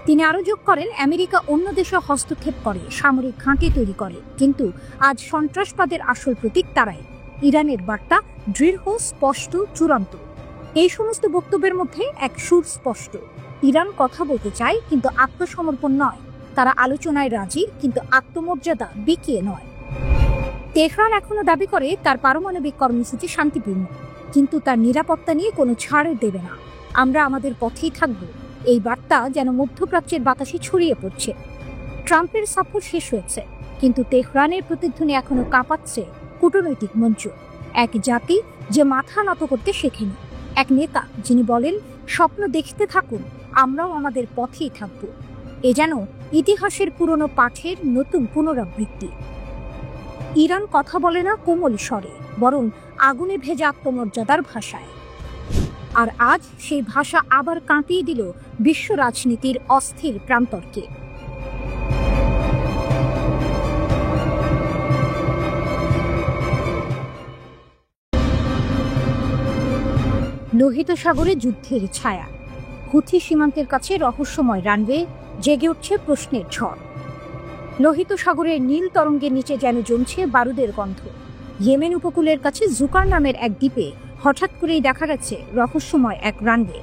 তিনি আরো যোগ করেন, আমেরিকা অন্য দেশে হস্তক্ষেপ করে, সামরিক ঘাঁটি তৈরি করে, কিন্তু আজ সন্ত্রাসবাদের আসল প্রতীক তারাই। ইরানের বার্তা দৃঢ়, স্পষ্ট, চূড়ান্ত। এই সমস্ত বক্তব্যের মধ্যে এক সুর স্পষ্ট, ইরান কথা বলতে চায় কিন্তু আত্মসমর্পণ নয়, তারা আলোচনায় রাজি কিন্তু আত্মমর্যাদা বিকিয়ে নয়। তেহরান এখনো দাবি করে তার পারমাণবিক কর্মসূচি শান্তিপূর্ণ, কিন্তু তার নিরাপত্তা নিয়ে কোনো ছাড় দেবে না। আমরা আমাদের পথেই থাকব, এই বার্তা যেন মধ্যপ্রাচ্যের বাতাসে ছড়িয়ে পড়ছে। ট্রাম্পের সফর শেষ হয়েছে, কিন্তু তেহরানের প্রতিধ্বনি এখনো কাঁপাচ্ছে কূটনৈতিক মঞ্চ। এক জাতি যে মাথা নত করতে শেখেনি, এক নেতা যিনি বলেন, স্বপ্ন দেখতে থাকুন, আমরাও আমাদের পথেই থাকব। এ যেন ইতিহাসের পুরনো পাঠের নতুন পুনরাবৃত্তি। ইরান কথা বলে না কোমল স্বরে, বরং আগুনে ভেজা আত্মমর্যাদার ভাষায়। আর আজ সেই ভাষা আবার কাঁপিয়ে দিল বিশ্ব রাজনীতির অস্থির প্রান্তরকে। লোহিত সাগরে যুদ্ধের ছায়া, হুথি সীমান্তের কাছে রহস্যময় রানওয়ে, জেগে উঠছে প্রশ্নের ঝড়। লোহিত সাগরের নীল তরঙ্গের নিচে যেন জমছে বারুদের গন্ধ। ইয়েমেন উপকূলের কাছে জুকার নামের এক দ্বীপে হঠাৎ করেই দেখা গেছে রহস্যময় এক রানওয়ে।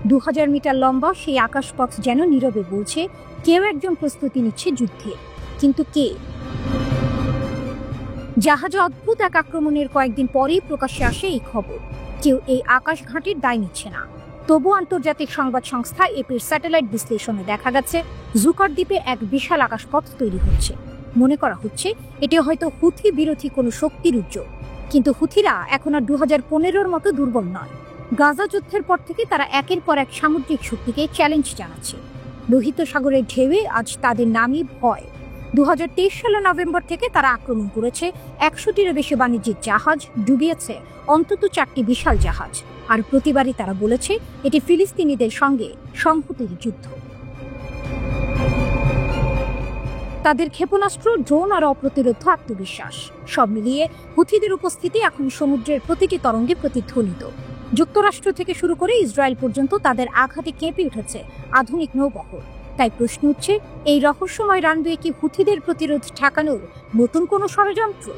2000 মিটার লম্বা সেই আকাশপথ যেন নীরবে বলছে, কেউ একজন প্রস্তুতি নিচ্ছে যুদ্ধে। কিন্তু কে? জাহাজে অদ্ভুত এক আক্রমণের কয়েকদিন পরেই প্রকাশ্যে আসে এই খবর। কেউ এই আকাশ ঘাঁটির দায় নিচ্ছে না। তবু আন্তর্জাতিক সংবাদ সংস্থা এপির স্যাটেলাইট বিশ্লেষণে দেখা গেছে, জুকার দ্বীপে এক বিশাল আকাশপথ তৈরি হচ্ছে। মনে করা হচ্ছে এটি হয়তো হুথি বিরোধী কোনো শক্তির উদ্যোগ। কিন্তু হুথিরা এখন আর 2015-র মতো দুর্বল নয়। গাজা যুদ্ধের পর থেকে তারা একের পর এক সামুদ্রিক শক্তিকে চ্যালেঞ্জ জানাচ্ছে। লোহিত সাগরের ঢেউয়ে আজ তাদের নামই ভয়। 2023 সালের নভেম্বর থেকে তারা আক্রমণ করেছে 100টিরও বেশি বাণিজ্যিক জাহাজ, ডুবিয়েছে অন্তত 4টি বিশাল জাহাজ। আর প্রতিবারই তারা বলেছে এটি ফিলিস্তিনিদের সঙ্গে সংহতির যুদ্ধ। তাদের ক্ষেপণাস্ত্র, ড্রোন আর অপ্রতিরোধ্য আত্মবিশ্বাস, সব মিলিয়ে হুথিদের উপস্থিতি এখন সমুদ্রের প্রতিটি তরঙ্গে প্রতিধ্বনিত। যুক্তরাষ্ট্র থেকে শুরু করে ইসরায়েল পর্যন্ত তাদের আঘাতে কেঁপে উঠেছে আধুনিক নৌবহর। তাই প্রশ্ন উঠছে, এই রহস্যময় রানওয়ে কি হুথিদের প্রতিরোধ ঠেকানোর নতুন কোনো ষড়যন্ত্র?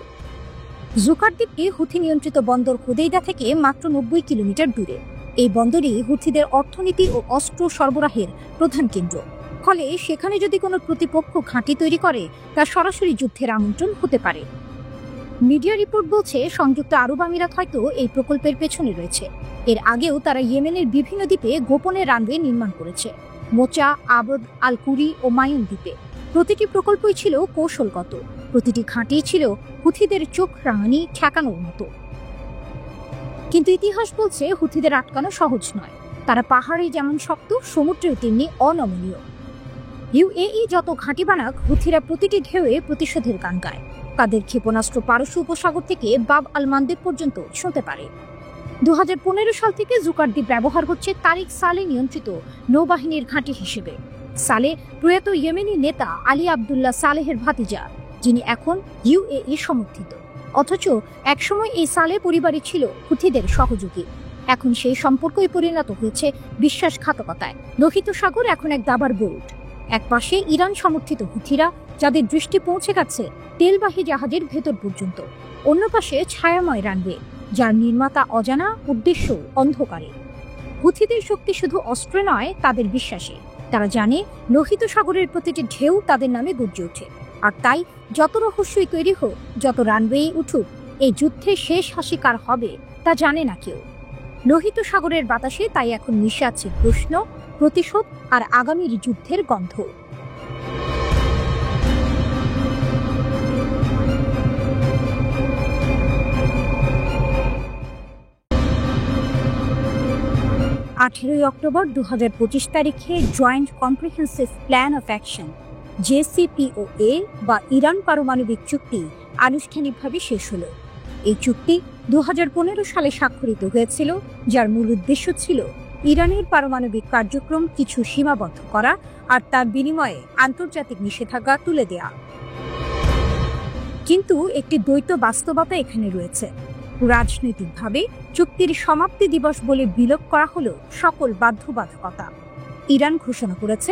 জুকার দ্বীপটি হুথি নিয়ন্ত্রিত বন্দর হুদেইদা থেকে মাত্র 90 কিলোমিটার দূরে। এই বন্দরই হুথিদের অর্থনীতি ও অস্ত্র সরবরাহের প্রধান কেন্দ্র। ফলে সেখানে যদি কোনো প্রতিপক্ষ ঘাঁটি তৈরি করে, তা সরাসরি যুদ্ধের আমন্ত্রণ হতে পারে। মিডিয়া রিপোর্ট বলছে সংযুক্ত আরব আমিরাত হয়তো এই প্রকল্পের পেছনে রয়েছে। এর আগেও তারা ইয়েমেনের বিভিন্ন দ্বীপে গোপনে রানওয়ে নির্মাণ করেছে, মোচা, আবদ, আল কুরি ও মায়ুন দ্বীপে। প্রতিটি প্রকল্পই ছিল কৌশলগত, প্রতিটি ঘাঁটি ছিল হুথিদের চোখ রাঙানি ঠেকানোর মতো। কিন্তু ইতিহাস বলছে হুথিদের আটকানো সহজ নয়। তারা পাহাড়ে যেমন শক্ত, সমুদ্রেও তেমনি অনমনীয়। ইউএই যত ঘাঁটি বানাক, হুথিরা প্রতিটি ঢেউয়ে প্রতিশোধের গান গায়। তাদের ক্ষেপণাস্ত্র পারস্য উপসাগর থেকে বাব আল মানদেব পর্যন্ত ছুঁতে পারে। 2015 সাল থেকে জুকার দ্বীপ ব্যবহার হচ্ছে তারিক সালে নিয়ন্ত্রিত নৌবাহিনীর ঘাঁটি হিসেবে। সালে প্রয়াত ইয়েমেনি নেতা আলী আবদুল্লাহ সালেহের ভাতিজা, যিনি এখন ইউএই সমর্থিত। অথচ একসময় এই সালে পরিবারই ছিল হুথিদের সহযোগী। এখন সেই সম্পর্কই পরিণত হয়েছে বিশ্বাসঘাতকতায়। লোহিত সাগর এখন এক দাবার বোর্ড। একপাশে ইরান সমর্থিত হুথিরা, যাদের দৃষ্টি পৌঁছে গেছে তেলবাহী জাহাজের ভেতর পর্যন্ত। অন্য পাশে ছায়াময় রানওয়ে, যার নির্মাতা অজানা, উদ্দেশ্য অন্ধকারে। হুথিদের শক্তি শুধু অস্ত্রে নয়, তাদের বিশ্বাসে। তারা জানে লোহিত সাগরের প্রতিটি ঢেউ তাদের নামে গর্জে ওঠে। আর তাই যত রহস্যই তৈরি হোক, যত রানওয়ে উঠুক, এই যুদ্ধের শেষ হাসি কার হবে তা জানে না কেউ। লোহিত সাগরের বাতাসে তাই এখন মিশে আছে প্রশ্ন, প্রতিশোধ আর আগামীর যুদ্ধের গন্ধ। অক্টোবর 2025 তারিখে joint comprehensive plan of action JCPOA বা ইরান পারমাণবিক চুক্তি আনুষ্ঠানিকভাবে শেষ হলো। এই চুক্তি 2015 সালে স্বাক্ষরিত হয়েছিল, যার মূল উদ্দেশ্য ছিল ইরানের পারমাণবিক কার্যক্রম কিছু সীমাবদ্ধ করা আর তার বিনিময়ে আন্তর্জাতিক নিষেধাজ্ঞা তুলে দেয়া। কিন্তু একটি দ্বৈত বাস্তবতা এখানে রয়েছে। রাজনৈতিকভাবে চুক্তির সমাপ্তি দিবস বলে বিলোপ করা হলো সকল বাধ্যবাধকতা। ইরান ঘোষণা করেছে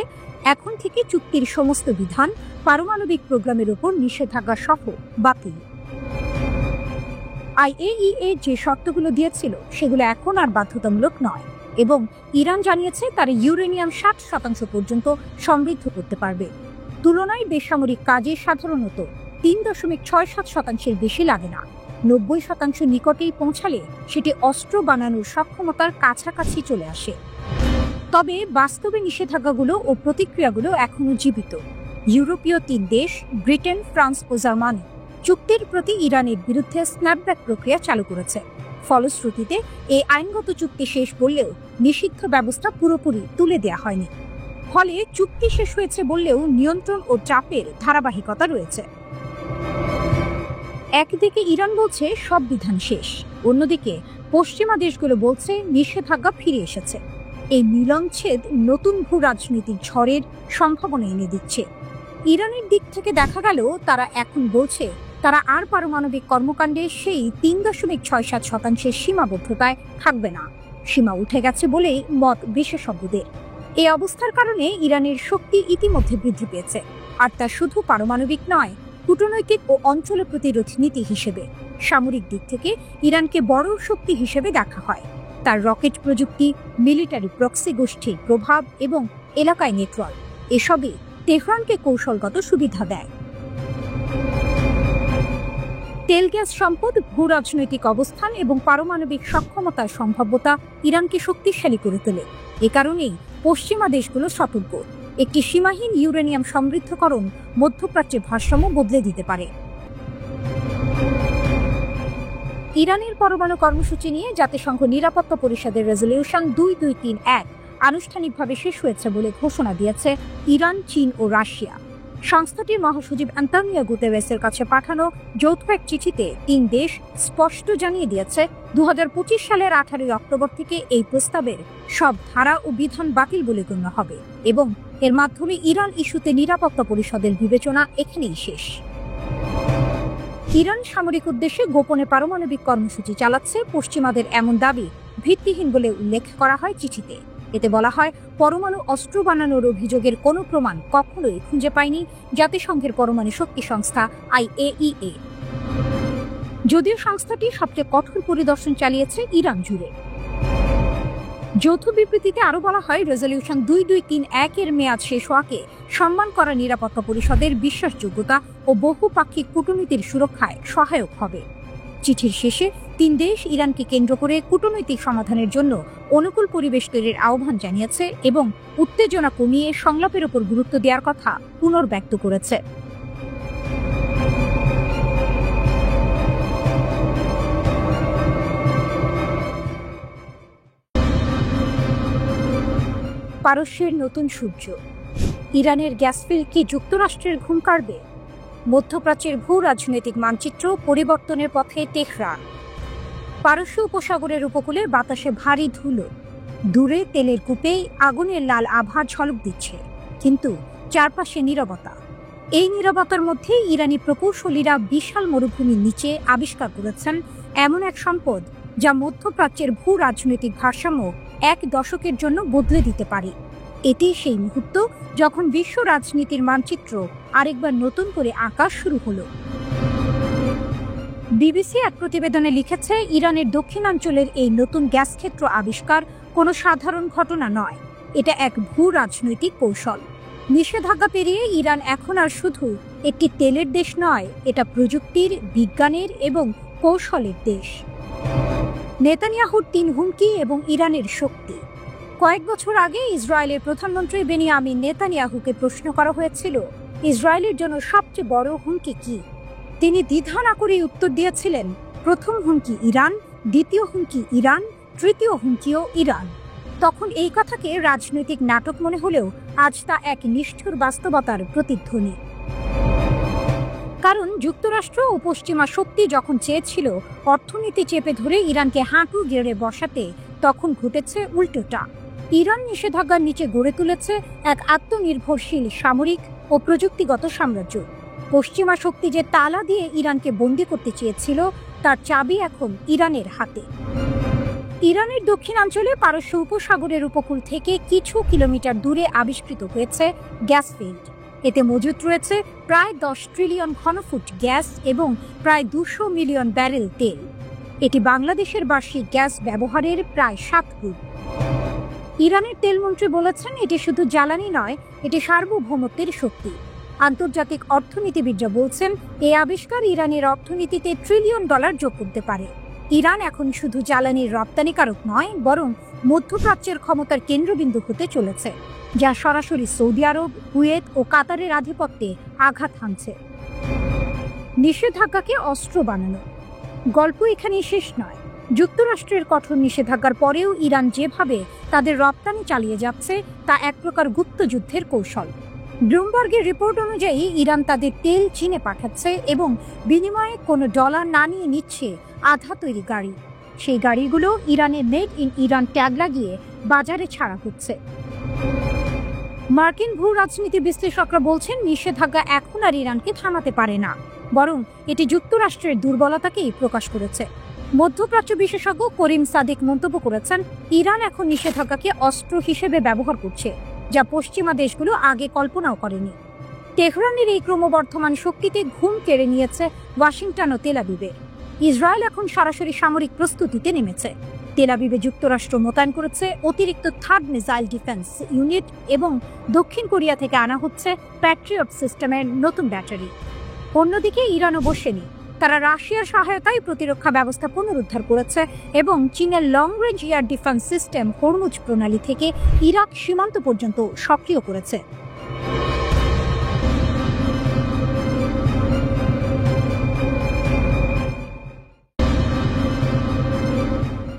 এখন থেকে চুক্তির সমস্ত বিধান, পারমাণবিক প্রোগ্রামের উপর নিষেধাজ্ঞা সহ বাতিল। IAEA যে শর্তগুলো দিয়েছিল সেগুলো এখন আর বাধ্যতামূলক নয়, এবং ইরান জানিয়েছে তারা ইউরেনিয়াম 60% পর্যন্ত সমৃদ্ধ করতে পারবে। তুলনায় বেসামরিক কাজে সাধারণত 3.67% বেশি লাগে না। 90% নিকটেই পৌঁছালে সেটি অস্ত্র বানানোর সক্ষমতার কাছাকাছি চলে আসে। তবে বাস্তবে নিষেধাজ্ঞাগুলো ও প্রতিক্রিয়াগুলো এখনো জীবিত। ইউরোপীয় 3 দেশ, ব্রিটেন, ফ্রান্স ও জার্মানি, চুক্তির প্রতি ইরানের বিরুদ্ধে স্ন্যাপব্যাক প্রক্রিয়া চালু করেছে। ফলশ্রুতিতে এই আইনগত চুক্তি শেষ বললেও নিষিদ্ধ ব্যবস্থা পুরোপুরি তুলে দেওয়া হয়নি। ফলে চুক্তি শেষ হয়েছে বললেও নিয়ন্ত্রণ ও চাপের ধারাবাহিকতা রয়েছে। একদিকে ইরান বলছে সব বিধান শেষ, অন্যদিকে পশ্চিমা দেশগুলো বলছে নিষেধাজ্ঞা ফিরে এসেছে। এই মিলনচ্ছেদ নতুন ভূ রাজনীতির ঝড়ের সম্ভাবনা এনে দিচ্ছে। ইরানের দিক থেকে দেখা গেল তারা এখন বলছে তারা আর পারমাণবিক কর্মকাণ্ডে সেই 3.67% সীমাবদ্ধতায় থাকবে না। সীমা উঠে গেছে বলেই মত বিশেষজ্ঞদের। এই অবস্থার কারণে ইরানের শক্তি ইতিমধ্যে বৃদ্ধি পেয়েছে, আর তা শুধু পারমাণবিক নয়, কূটনৈতিক ও অঞ্চল প্রতিরোধ নীতি হিসেবে। সামরিক দিক থেকে ইরানকে বড় শক্তি হিসেবে দেখা হয়। তার রকেট প্রযুক্তি, মিলিটারি প্রক্সি গোষ্ঠীর প্রভাব এবং এলাকায় নেটওয়ার্ক, এসবই তেহরানকে কৌশলগত সুবিধা দেয়। তেল গ্যাস সম্পদ, ভূ রাজনৈতিক অবস্থান এবং পারমাণবিক সক্ষমতার সম্ভাব্যতা ইরানকে শক্তিশালী করে তোলে। এ কারণেই পশ্চিমা দেশগুলো সতর্ক। একটি সীমাহীন ইউরেনিয়াম সমৃদ্ধকরণ মধ্যপ্রাচ্যের ভারসাম্য বদলে দিতে পারে। ইরানের পরমাণু কর্মসূচি নিয়ে জাতিসংঘ নিরাপত্তা পরিষদের রেজলিউশন 2231 আনুষ্ঠানিকভাবে শেষ হয়েছে বলে ঘোষণা দিয়েছে ইরান, চীন ও রাশিয়া। সংস্থাটির মহাসচিব আন্তোনিও গুতেরেসের কাছে পাঠানো যৌথ এক চিঠিতে 3 দেশ স্পষ্ট জানিয়ে দিয়েছে 2025 সালের 18 অক্টোবর থেকে এই প্রস্তাবের সব ধারা ও বিধান বাতিল বলে গণ্য হবে, এবং এর মাধ্যমে ইরান ইস্যুতে নিরাপত্তা পরিষদের বিবেচনা এখানেই শেষ। ইরান সামরিক উদ্দেশ্যে গোপনে পারমাণবিক কর্মসূচি চালাচ্ছে, পশ্চিমাদের এমন দাবি ভিত্তিহীন বলে উল্লেখ করা হয় চিঠিতে। এতে বলা হয়, পরমাণু অস্ত্র বানানোর অভিযোগের কোনো প্রমাণ কখনোই খুঁজে পায়নি জাতিসংঘের পরমাণু শক্তি সংস্থা IAEA। যদিও সংস্থাটি সবচেয়ে কঠোর পরিদর্শন চালিয়েছে ইরান জুড়ে। যৌথ বিবৃতিতে আরও বলা হয়, রেজলিউশন 2231 এর মেয়াদ শেষ হওয়াকে সম্মান করা নিরাপত্তা পরিষদের বিশ্বাসযোগ্যতা ও বহুপাক্ষিক কূটনীতির সুরক্ষায় সহায়ক হবে। চিঠির শেষে 3 দেশ ইরানকে কেন্দ্র করে কূটনৈতিক সমাধানের জন্য অনুকূল পরিবেশ তৈরির আহ্বান জানিয়েছে এবং উত্তেজনা কমিয়ে সংলাপের উপর গুরুত্ব দেওয়ার কথা পুনর্ব্যক্ত করেছে। পারস্যের নতুন সূর্য, ইরানের গ্যাস ফিল্ড কি যুক্তরাষ্ট্রের ঘুম কাড়বে? মধ্যপ্রাচ্যের ভূ রাজনৈতিক মানচিত্র পরিবর্তনের পথে তেহরান। পারস্য উপসাগরের উপকূলে বাতাসে ভারী ধুলো, দূরে তেলের কূপে আগুনের লাল আভা ঝলক দিচ্ছে, কিন্তু চারপাশে নীরবতা। এই নীরবতার মধ্যে ইরানি প্রকৌশলীরা বিশাল মরুভূমির নিচে আবিষ্কার করেছেন এমন এক সম্পদ যা মধ্যপ্রাচ্যের ভূ রাজনৈতিক ভারসাম্য 1 দশকের জন্য বদলে দিতে পারে। এটি সেই মুহূর্ত যখন বিশ্ব রাজনীতির মানচিত্র আরেকবার নতুন করে আঁকা শুরু হলো। বিবিসি এক প্রতিবেদনে লিখেছে, ইরানের দক্ষিণাঞ্চলের এই নতুন গ্যাস ক্ষেত্র আবিষ্কার কোনো সাধারণ ঘটনা নয়, এটা এক ভূ রাজনৈতিক কৌশল। নিষেধাজ্ঞা পেরিয়ে ইরান এখন আর শুধু একটি তেলের দেশ নয়, এটা প্রযুক্তির, বিজ্ঞানের এবং কৌশলের দেশ। নেতানিয়াহুর 3 হুমকি এবং ইরানের শক্তি। কয়েক বছর আগে ইসরায়েলের প্রধানমন্ত্রী বেনিয়ামিন নেতানিয়াহুকে প্রশ্ন করা হয়েছিল, ইসরায়েলের জন্য সবচেয়ে বড় হুমকি কি? তিনি দ্বিধা না করেই উত্তর দিয়েছিলেন, প্রথম হুমকি ইরান, দ্বিতীয় হুমকি ইরান, তৃতীয় হুমকিও ইরান। তখন এই কথাকে রাজনৈতিক নাটক মনে হলেও আজ তা এক নিষ্ঠুর বাস্তবতার প্রতিধ্বনি। কারণ যুক্তরাষ্ট্র ও পশ্চিমা শক্তি যখন চেয়েছিল অর্থনীতি চেপে ধরে ইরানকে হাঁটু গেড়ে বসাতে, তখন ঘটেছে উল্টোটা। ইরান নিষেধাজ্ঞার নিচে গড়ে তুলেছে এক আত্মনির্ভরশীল সামরিক ও প্রযুক্তিগত সাম্রাজ্য। পশ্চিমা শক্তি যে তালা দিয়ে ইরানকে বন্দী করতে চেয়েছিল, তার চাবি এখন ইরানের হাতে। ইরানের দক্ষিণাঞ্চলে পারস্য উপসাগরের উপকূল থেকে কিছু কিলোমিটার দূরে আবিষ্কৃত হয়েছে গ্যাস ফিল্ড। এতে মজুত রয়েছে প্রায় 10 ট্রিলিয়ন ঘনফুট গ্যাস এবং প্রায় 200 মিলিয়ন ব্যারেল তেল। এটি বাংলাদেশের বার্ষিক গ্যাস ব্যবহারের প্রায় 7 গুণ। ইরানের তেলমন্ত্রী বলেছেন, এটি শুধু জ্বালানি নয়, এটি সার্বভৌমত্বের শক্তি। আন্তর্জাতিক অর্থনীতিবিদরা বলছেন, এই আবিষ্কার ইরানের অর্থনীতিতে $1 ট্রিলিয়ন যোগ করতে পারে। ইরান এখন শুধু জ্বালানির রপ্তানিকারক নয়, বরং মধ্যপ্রাচ্যের ক্ষমতার কেন্দ্রবিন্দু হতে চলেছে, যা সরাসরি সৌদি আরব, কুয়েত ও কাতারের আধিপত্যে আঘাত হানছে। নিষেধাজ্ঞাকে অস্ত্র বানানো। গল্প এখানেই শেষ নয়। যুক্তরাষ্ট্রের কঠোর নিষেধাজ্ঞার পরেও ইরান যেভাবে তাদের রপ্তানি চালিয়ে যাচ্ছে, তা এক প্রকার গুপ্তযুদ্ধের কৌশল। ব্লুমবার্গের রিপোর্ট অনুযায়ী ইরান তাদের তেল চীনে পাঠাচ্ছে এবং বিনিময়ে কোনো ডলার না নিয়ে নিচ্ছে আধা তৈরি গাড়ি। সেই গাড়িগুলো ইরানের মেড ইন ইরান ট্যাগ লাগিয়ে বাজারে ছাড়া হচ্ছে। মার্কিন ভূ রাজনীতি বিশ্লেষকরা বলছেন, নিষেধাজ্ঞা এখন আর ইরানকে থামাতে পারে না, বরং এটি যুক্তরাষ্ট্রের দুর্বলতাকেই প্রকাশ করেছে। মধ্যপ্রাচ্য বিশেষজ্ঞ করিম সাদিক মন্তব্য করেছেন, ইরান এখন নিষেধাজ্ঞাকে অস্ত্র হিসেবে ব্যবহার করছে, যা পশ্চিমা দেশগুলো আগে কল্পনাও করেনি। তেহরানের এই ক্রমবর্ধমান শক্তিতে ঘুম কেড়ে নিয়েছে ওয়াশিংটন ও তেল আবিবের। ইসরায়েল এখন সরাসরি সামরিক প্রস্তুতিতে নেমেছে। তেল আবিবে যুক্তরাষ্ট্র মোতায়েন করেছে অতিরিক্ত 3rd মিসাইল ডিফেন্স ইউনিট এবং দক্ষিণ কোরিয়া থেকে আনা হচ্ছে প্যাট্রিয়ট সিস্টেমের নতুন ব্যাটারি। অন্যদিকে ইরানও বসেনি। তারা রাশিয়ার সহায়তায় প্রতিরক্ষা ব্যবস্থা পুনরুদ্ধার করেছে এবং চীনের long range air defence system Hormuz প্রণালী থেকে ইরাক সীমান্ত পর্যন্ত সক্রিয় করেছে।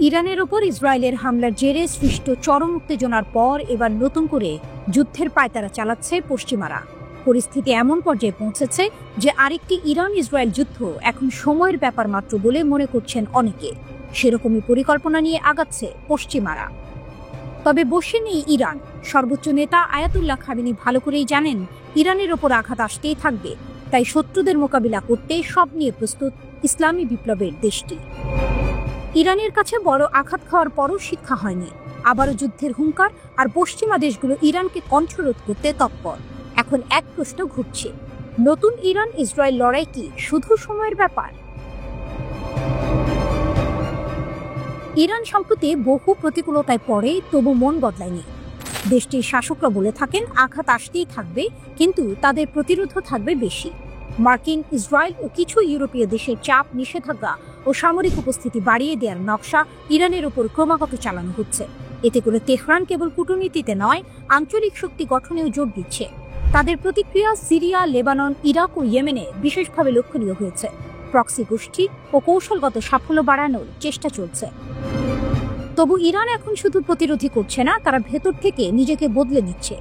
ইরানের ওপর ইসরায়েলের হামলার জেরে সৃষ্ট চরম উত্তেজনার পর এবার নতুন করে যুদ্ধের পায়তারা চালাচ্ছে পশ্চিমারা। পরিস্থিতি এমন পর্যায়ে পৌঁছেছে যে আরেকটি ইরান ইসরায়েল যুদ্ধ এখন সময়ের ব্যাপার মাত্র বলে মনে করছেন অনেকে। সেরকমই পরিকল্পনা নিয়ে আগাচ্ছে পশ্চিমারা। তবে বসে নেই ইরান। সর্বোচ্চ নেতা আয়াতুল্লাহ খামেনি ভালো করেই জানেন, ইরানের ওপর আঘাত আসতেই থাকবে। তাই শত্রুদের মোকাবিলা করতে সব নিয়ে প্রস্তুত ইসলামী বিপ্লবের দেশটি। ইরানের কাছে বড় আঘাত খাওয়ার পরও শিক্ষা হয়নি। আবারও যুদ্ধের হুঙ্কার, আর পশ্চিমা দেশগুলো ইরানকে কণ্ঠরোধ করতে তৎপর। এখন এক প্রশ্ন ঘুরছে, নতুন ইরান ইসরায়েল লড়াই কি শুধু সময়ের ব্যাপার? ইরান সম্প্রতি বহু প্রতিকূলতায় পড়ে, তবু মন বদলায়নি। দেশটির শাসকরা বলে থাকেন আঘাত আসতেই থাকবে, কিন্তু তাদের প্রতিরোধও থাকবে বেশি। মার্কিন, ইসরায়েল ও কিছু ইউরোপীয় দেশের চাপ, নিষেধাজ্ঞা ও সামরিক উপস্থিতি বাড়িয়ে দেওয়ার নকশা ইরানের ওপর ক্রমাগত চালানো হচ্ছে। এতে করে তেহরান কেবল কূটনীতিতে নয়, আঞ্চলিক শক্তি গঠনেও জোর দিচ্ছে। তাদের প্রতিক্রিয়া সিরিয়া, লেবানন, ইরাক ও ইয়েমেনে বিশেষভাবে লক্ষণীয় হয়েছে। প্রক্সি গোষ্ঠী ও কৌশলগত সাফল্য বাড়ানোর চেষ্টা চলছে। তবু ইরান এখন শুধু প্রতিরোধী করছে না, তারা ভেতর থেকে নিজেকে বদলে নিচ্ছে।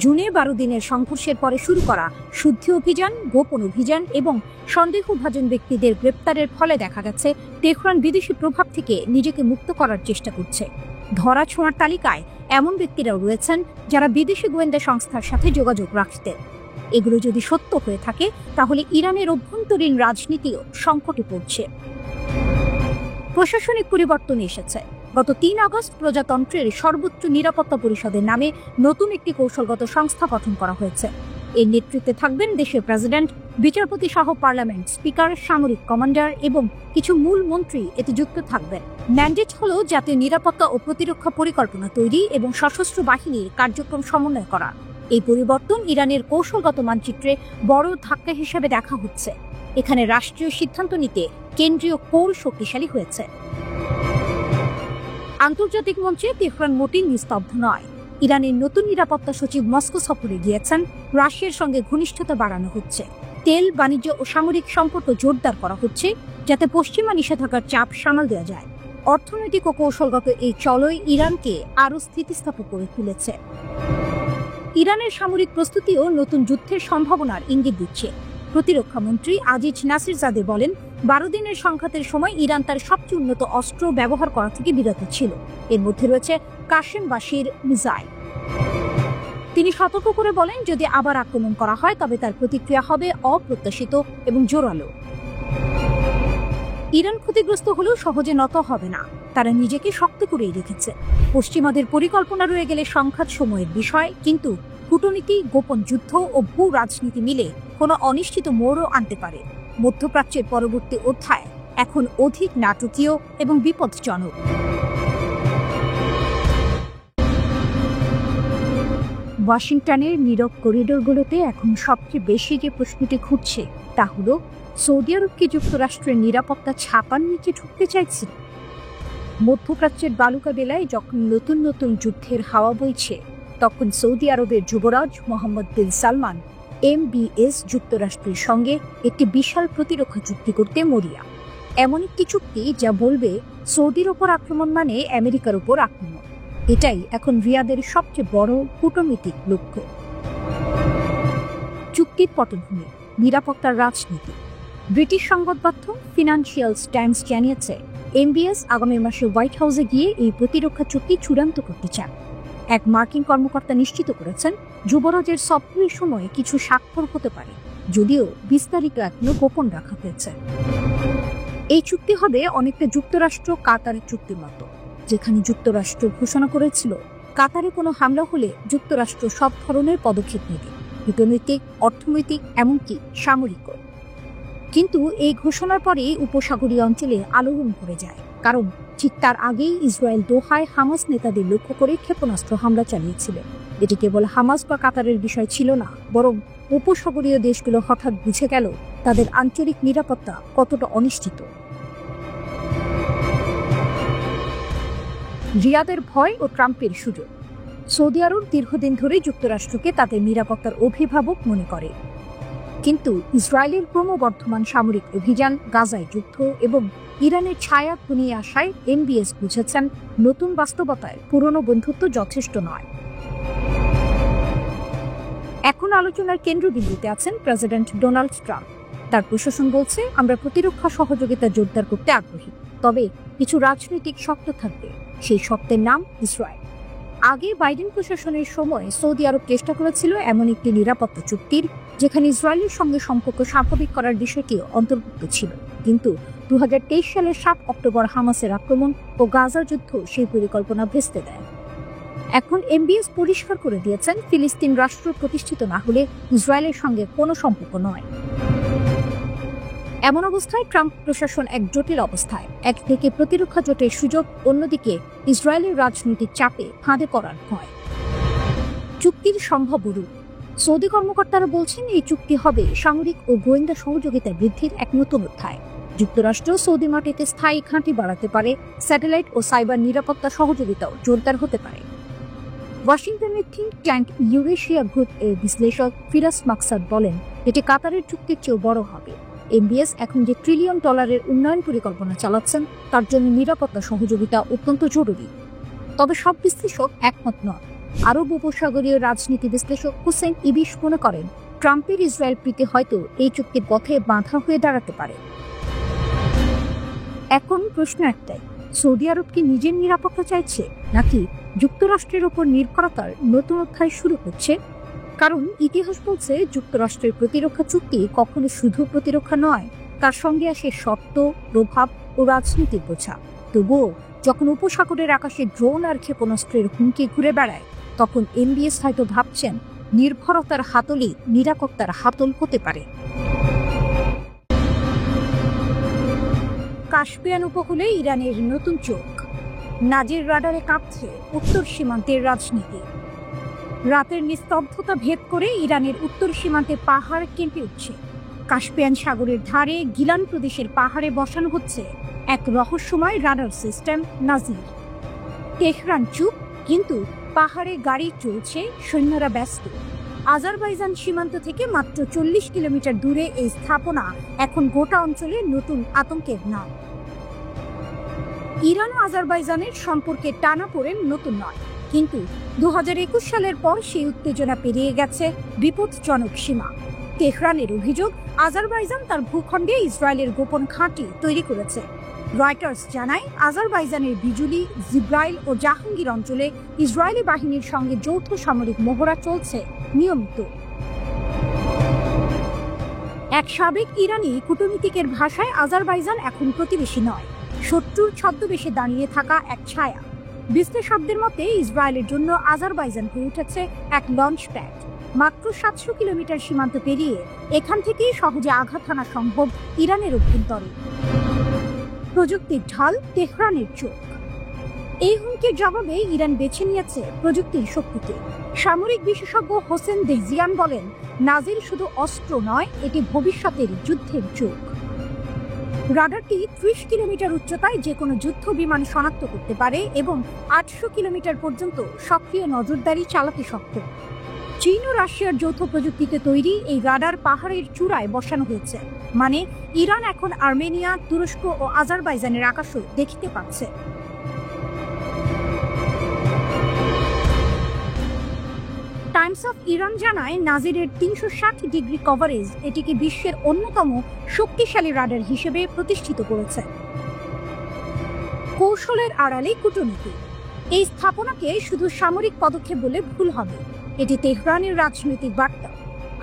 জুনে 12 দিনের সংঘর্ষের পরে শুরু করা শুদ্ধি অভিযান, গোপন অভিযান এবং সন্দেহভাজন ব্যক্তিদের গ্রেপ্তারের ফলে দেখা গেছে তেহরান বিদেশি প্রভাব থেকে নিজেকে মুক্ত করার চেষ্টা করছে। ধরা ছোঁয়ার তালিকায় এমন ব্যক্তিরাও রয়েছেন যারা বিদেশি গোয়েন্দা সংস্থার সাথে যোগাযোগ রাখতেন। এগুলো যদি সত্য হয়ে থাকে, তাহলে ইরানের অভ্যন্তরীণ রাজনীতিও সংকটে পড়ছে। প্রশাসনিক পরিবর্তন এসেছে। গত 3 আগস্ট প্রজাতন্ত্রের সর্বোচ্চ নিরাপত্তা পরিষদের নামে নতুন একটি কৌশলগত সংস্থা গঠন করা হয়েছে। এর নেতৃত্বে থাকবেন দেশের প্রেসিডেন্ট, বিচারপতি সহ পার্লামেন্ট স্পিকার, সামরিক কমান্ডার এবং কিছু মূল মন্ত্রী এতে যুক্ত থাকবেন। ম্যান্ডেট হল জাতীয় নিরাপত্তা ও প্রতিরক্ষা পরিকল্পনা তৈরি এবং সশস্ত্র বাহিনীর কার্যক্রম সমন্বয় করা। এই পরিবর্তন ইরানের কৌশলগত মানচিত্রে বড় ধাক্কা হিসেবে দেখা হচ্ছে। এখানে রাষ্ট্রীয় সিদ্ধান্ত নিতে কেন্দ্রীয় কোর শক্তিশালী হয়েছে। আন্তর্জাতিক মঞ্চে তেহরান মোটেই নিস্তব্ধ নয়। ইরানের নতুন নিরাপত্তা সচিব মস্কো সফরে গিয়েছেন। রাশিয়ার সঙ্গে ঘনিষ্ঠতা বাড়ানো হচ্ছে। তেল, বাণিজ্য ও সামরিক সম্পর্ক জোরদার করা হচ্ছে, যাতে পশ্চিমা নিষেধাজ্ঞার চাপ সামাল দেওয়া যায়। অর্থনৈতিক ও কৌশলগত এই চলয় ইরানকে আরও স্থিতিস্থাপক করে তুলেছে। ইরানের সামরিক প্রস্তুতিও নতুন যুদ্ধের সম্ভাবনার ইঙ্গিত দিচ্ছে। প্রতিরক্ষা মন্ত্রী আজিজ নাসিরজাদে বলেন, 12 দিনের সংঘাতের সময় ইরান তার সবচেয়ে উন্নত অস্ত্র ব্যবহার করা থেকে বিরত ছিল। এর মধ্যে রয়েছে কাশেম বাশির মিসাইল। তিনি সতর্ক করে বলেন, যদি আবার আক্রমণ করা হয় তবে তার প্রতিক্রিয়া হবে অপ্রত্যাশিত এবং জোরালো। ইরান ক্ষতিগ্রস্ত হলেও সহজে নত হবে না। তারা নিজেকে শক্ত করেই রেখেছে। পশ্চিমাদের পরিকল্পনা রয়ে গেলে সংঘাত সময়ের বিষয়, কিন্তু কূটনীতি, গোপন যুদ্ধ ও ভূ রাজনীতি মিলে কোনো অনিশ্চিত মোড়ও আনতে পারে। মধ্যপ্রাচ্যের পরবর্তী অধ্যায় এখন অধিক নাটকীয় এবং বিপজ্জনক। ওয়াশিংটনের নীরব করিডোরগুলোতে এখন সবচেয়ে বেশি যে প্রশ্নটি ঘুরছে তা হল, সৌদি আরব কি যুক্তরাষ্ট্রের নিরাপত্তা ছাপার নিচে ঢুকতে চাইছে? মধ্যপ্রাচ্যের বালুকা বেলায় যখন নতুন নতুন যুদ্ধের হাওয়া বইছে, তখন সৌদি আরবের যুবরাজ মোহাম্মদ বিন সালমান MBS যুক্তরাষ্ট্রের সঙ্গে একটি বিশাল প্রতিরক্ষা চুক্তি করতে মরিয়া। এমন একটি চুক্তি যা বলবে সৌদির ওপর আক্রমণ মানে আমেরিকার উপর আক্রমণ। এটাই এখন রিয়াদের সবচেয়ে বড় কূটনৈতিক লক্ষ্য। চুক্তির পটভূমি, নিরাপত্তার রাজনীতি। ব্রিটিশ সংবাদপত্র ফিনান্সিয়াল টাইমস জানিয়েছে, MBS আগামী মাসে হোয়াইট হাউসে গিয়ে এই প্রতিরক্ষা চুক্তি চূড়ান্ত করতে চান। এক মার্কিন কর্মকর্তা নিশ্চিত করেছেন, যুবরাজের সফরের সময় কিছু স্বাক্ষর হতে পারে, যদিও বিস্তারিত এখনো গোপন রাখা হয়েছে। এই চুক্তি হবে অনেকটা যুক্তরাষ্ট্র কাতারের চুক্তির মতো, যেখানে যুক্তরাষ্ট্র ঘোষণা করেছিল কাতারে কোনো হামলা হলে যুক্তরাষ্ট্র সব ধরনের পদক্ষেপ নেবে, কূটনৈতিক, অর্থনৈতিক, এমনকি সামরিকও। কিন্তু এই ঘোষণার পরে উপসাগরীয় অঞ্চলে আলোড়ন পড়ে যায়, কারণ ঠিক তার আগেই ইসরায়েল দোহায় হামাস নেতাদের লক্ষ্য করে ক্ষেপণাস্ত্র হামলা চালিয়েছিল। এটি কেবল হামাস বা কাতারের বিষয় ছিল না, বরং উপসাগরীয় দেশগুলো হঠাৎ বুঝে গেল তাদের আঞ্চলিক নিরাপত্তা কতটা অনিশ্চিত। রিয়াদের ভয় ও ট্রাম্পের সুযোগ। সৌদি আরব দীর্ঘদিন ধরে যুক্তরাষ্ট্রকে তাদের নিরাপত্তার অভিভাবক মনে করে, কিন্তু ইসরায়েলের ক্রমবর্ধমান সামরিক অভিযান, গাজায় যুদ্ধ এবং ইরানের ছায়া ঘনিয়ে আসায় MBS বুঝেছেন নতুন বাস্তবতায় পুরনো বন্ধুত্ব যথেষ্ট নয়। এখন আলোচনার কেন্দ্রবিন্দুতে আছেন প্রেসিডেন্ট ডোনাল্ড ট্রাম্প। তার প্রশাসন বলছে, আমরা প্রতিরক্ষা সহযোগিতা জোরদার করতে আগ্রহী, তবে কিছু রাজনৈতিক শর্ত থাকবে। সেই শর্তের নাম ইসরায়েল। আগে বাইডেন প্রশাসনের সময় সৌদি আরব চেষ্টা করেছিল এমন একটি নিরাপত্তা চুক্তির যেখানে ইসরায়েলের সঙ্গে সম্পর্ক স্বাভাবিক করার বিষয়টিও অন্তর্ভুক্ত ছিল, কিন্তু 2023 সালের 7 অক্টোবর হামাসের আক্রমণ ও গাজা যুদ্ধ সেই পরিকল্পনা ভেস্তে দেয়। এখন MBS পরিষ্কার করে দিয়েছেন, ফিলিস্তিন রাষ্ট্র প্রতিষ্ঠিত না হলে ইসরায়েলের সঙ্গে কোনো সম্পর্ক নয়। এমন অবস্থায় ট্রাম্প প্রশাসন এক জটিল অবস্থায়, একদিকে প্রতিরক্ষা জোটের সুযোগ, অন্যদিকে ইসরায়েলের রাজনৈতিক চাপে ফাঁদে পড়ার ভয়। চুক্তির সম্ভাব্য রূপ। সৌদি কর্মকর্তারা বলছেন এই চুক্তি হবে সামরিক ও গোয়েন্দা সহযোগিতা বৃদ্ধির এক নতুন অধ্যায়। যুক্তরাষ্ট্র সৌদি মাটিতে স্থায়ী ঘাঁটি বাড়াতে পারে, স্যাটেলাইট ও সাইবার নিরাপত্তা সহযোগিতাও জোরদার হতে পারে। ওয়াশিংটনের থিঙ্ক ট্যাঙ্ক ইউরেশিয়া গ্রুপ এর বিশ্লেষক ফিরাস মাকসাদ বলেন, এটি কাতারের চুক্তির চেয়েও বড় হবে। এমবিএস এখন যে $1 ট্রিলিয়ন উন্নয়ন পরিকল্পনা চালাচ্ছেন, তার জন্য নিরাপত্তা সহযোগিতা অত্যন্ত জরুরি। তবে সব বিশ্লেষক একমত নন। আরব উপসাগরীয় রাজনীতি বিশ্লেষক হুসেইন ইবিশ মনে করেন, ট্রাম্পের ইসরায়েল প্রীতি হয়তো এই চুক্তির পথে বাধা হয়ে দাঁড়াতে পারে। এখন প্রশ্ন একটাই, সৌদি আরব কি নিজের নিরাপত্তা চাইছে, নাকি যুক্তরাষ্ট্রের উপর নির্ভরতার নতুন অধ্যায় শুরু হচ্ছে? কারণ ইতিহাস বলছে, যুক্তরাষ্ট্রের প্রতিরক্ষা চুক্তি কখনো শুধু প্রতিরক্ষা নয়, তার সঙ্গে আসে শর্ত, প্রভাব ও রাজনীতির বোঝা। তবুও যখন উপসাগরের আকাশে ড্রোন আর ক্ষেপণাস্ত্রের হুমকি ঘুরে বেড়ায়, তখন এমবিএস হয়তো ভাবছেন নির্ভরতার হাতলই নিরাপত্তার হাতল হতে পারে। কাস্পিয়ান উপকূলে ইরানের নতুন চোখ। নাজির রাডারে কাঁপছে উত্তর সীমান্তের রাজনীতি। রাতের নিস্তব্ধতা ভেদ করে ইরানের উত্তর সীমান্তে পাহাড় কেঁপে উঠছে। কাস্পিয়ান সাগরের ধারে গিলান প্রদেশের পাহাড়ে বসানো হচ্ছে এক রহস্যময় রাডার সিস্টেম নাজির। তেহরান চুপ, কিন্তু পাহাড়ে গাড়ি চলছে, সৈন্যরা ব্যস্ত। আজারবাইজান সীমান্ত থেকে মাত্র 40 কিলোমিটার দূরে এই স্থাপনা এখন গোটা অঞ্চলে নতুন আতঙ্কের নাম। ইরান ও আজারবাইজানের সম্পর্কে টানাপোড়েন নতুন নয়, কিন্তু 2021 সালের পর সেই উত্তেজনা পেরিয়ে গেছে বিপজ্জনক সীমা। তেহরানের অভিযোগ, আজারবাইজান তার ভূখণ্ডে ইসরায়েলের গোপন ঘাঁটি তৈরি করেছে। রয়টার্স জানায়, আজারবাইজানের বিজুলি, জিব্রাইল ও জাহাঙ্গীর অঞ্চলে ইসরায়েলি বাহিনীর সঙ্গে যৌথ সামরিক মহড়া চলছে নিয়মিত। এক সাবেক ইরানি কূটনীতিকের ভাষায়, আজারবাইজান এখন প্রতিবেশী নয়, শত্রুর ছদ্মবেশে দাঁড়িয়ে থাকা এক ছায়া। বিশ্লেষকদের মতে, ইসরায়েলের জন্য আজারবাইজান হয়ে উঠেছে এক লঞ্চ প্যাড। মাত্র 700 কিলোমিটার সীমান্ত পেরিয়ে এখান থেকেই সহজে আঘাত হানা সম্ভব ইরানের অভ্যন্তরে। প্রযুক্তির ঢাল, তেহরানের চোখ। এই হুমকির জবাবে ইরান বেছে নিয়েছে প্রযুক্তির শক্তিকে। সামরিক বিশেষজ্ঞ হোসেন দেহজিয়ান বলেন, নাজির শুধু অস্ত্র নয়, এটি ভবিষ্যতের যুদ্ধের চোখ। রাডারটি 30 কিলোমিটার উচ্চতায় যে কোনো যুদ্ধ বিমান শনাক্ত করতে পারে এবং 800 কিলোমিটার পর্যন্ত সক্রিয় নজরদারি চালাতে সক্ষম। চীন ও রাশিয়ার যৌথ প্রযুক্তিতে তৈরি এই রাডার পাহাড়ের চূড়ায় বসানো হয়েছে, মানে ইরান এখন আর্মেনিয়া, তুরস্ক ও আজারবাইজানের আকাশও দেখতে পাচ্ছে। টাইমস অফ ইরান জানায়, নাজিরের 360 ডিগ্রি কভারেজ এটিকে বিশ্বের অন্যতম শক্তিশালী রাডার হিসেবে প্রতিষ্ঠিত করেছে। কৌশলের আড়ালে কূটনীতি। এই স্থাপনাকে শুধু সামরিক পদক্ষেপ বলে ভুল হবে, এটি তেহরানের রাজনৈতিক বার্তা।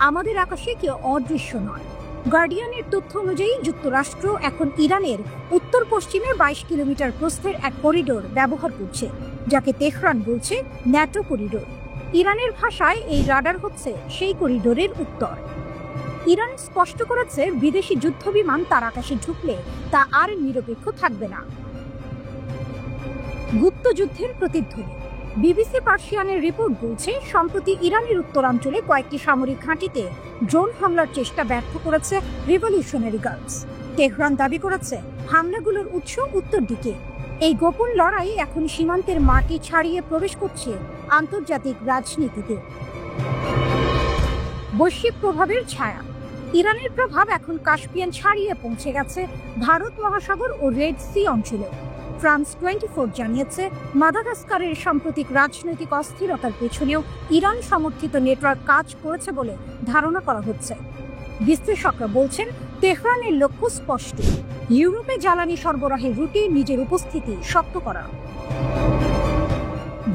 আমাদের আকাশে কেউ অদৃশ্য নয়। গার্ডিয়ানের তথ্য অনুযায়ী, যুক্তরাষ্ট্র এখন ইরানের উত্তর পশ্চিমে 22 কিলোমিটার প্রস্থের এক করিডোর ব্যবহার করছে, যাকে তেহরান বলছে ন্যাটো করিডোর। ইরানের ভাষায় এই রাডার হচ্ছে সেই করিডোরের উত্তর। ইরান স্পষ্ট করেছে, বিদেশি যুদ্ধবিমান তার আকাশে ঢুকলে তা আর নিরপেক্ষ থাকবে না। গুপ্ত যুদ্ধের প্রতিধ্বনি। বিবিসি পার্সিয়ানের রিপোর্ট বলছে, সম্প্রতি ইরানের উত্তরাঞ্চলে কয়েকটি সামরিক ঘাঁটিতে ড্রোন হামলার চেষ্টা ব্যর্থ করেছে রিভলিউশনারি গার্ডস। তেহরান দাবি করেছে, হামলাগুলোর উৎস উত্তর দিকে। এই গোপন লড়াই এখন সীমান্তের মাটি ছাড়িয়ে প্রবেশ করছে আন্তর্জাতিক রাজনীতিতে। বৈশ্বিক প্রভাবের ছায়া। ইরানের প্রভাব এখন কাস্পিয়ান ছাড়িয়ে পৌঁছে গেছে ভারত মহাসাগর ও রেড সি অঞ্চলে। ফ্রান্স 24 জানিয়েছে, মাদাগাস্কারের সাম্প্রতিক রাজনৈতিক অস্থিরতার পেছনেও ইরান সমর্থিত নেটওয়ার্ক কাজ করেছে বলে ধারণা করা হচ্ছে। বিশ্লেষকরা বলছেন, তেহরানের লক্ষ্য স্পষ্ট, ইউরোপে জ্বালানি সরবরাহের রুটে নিজের উপস্থিতি শক্ত করা।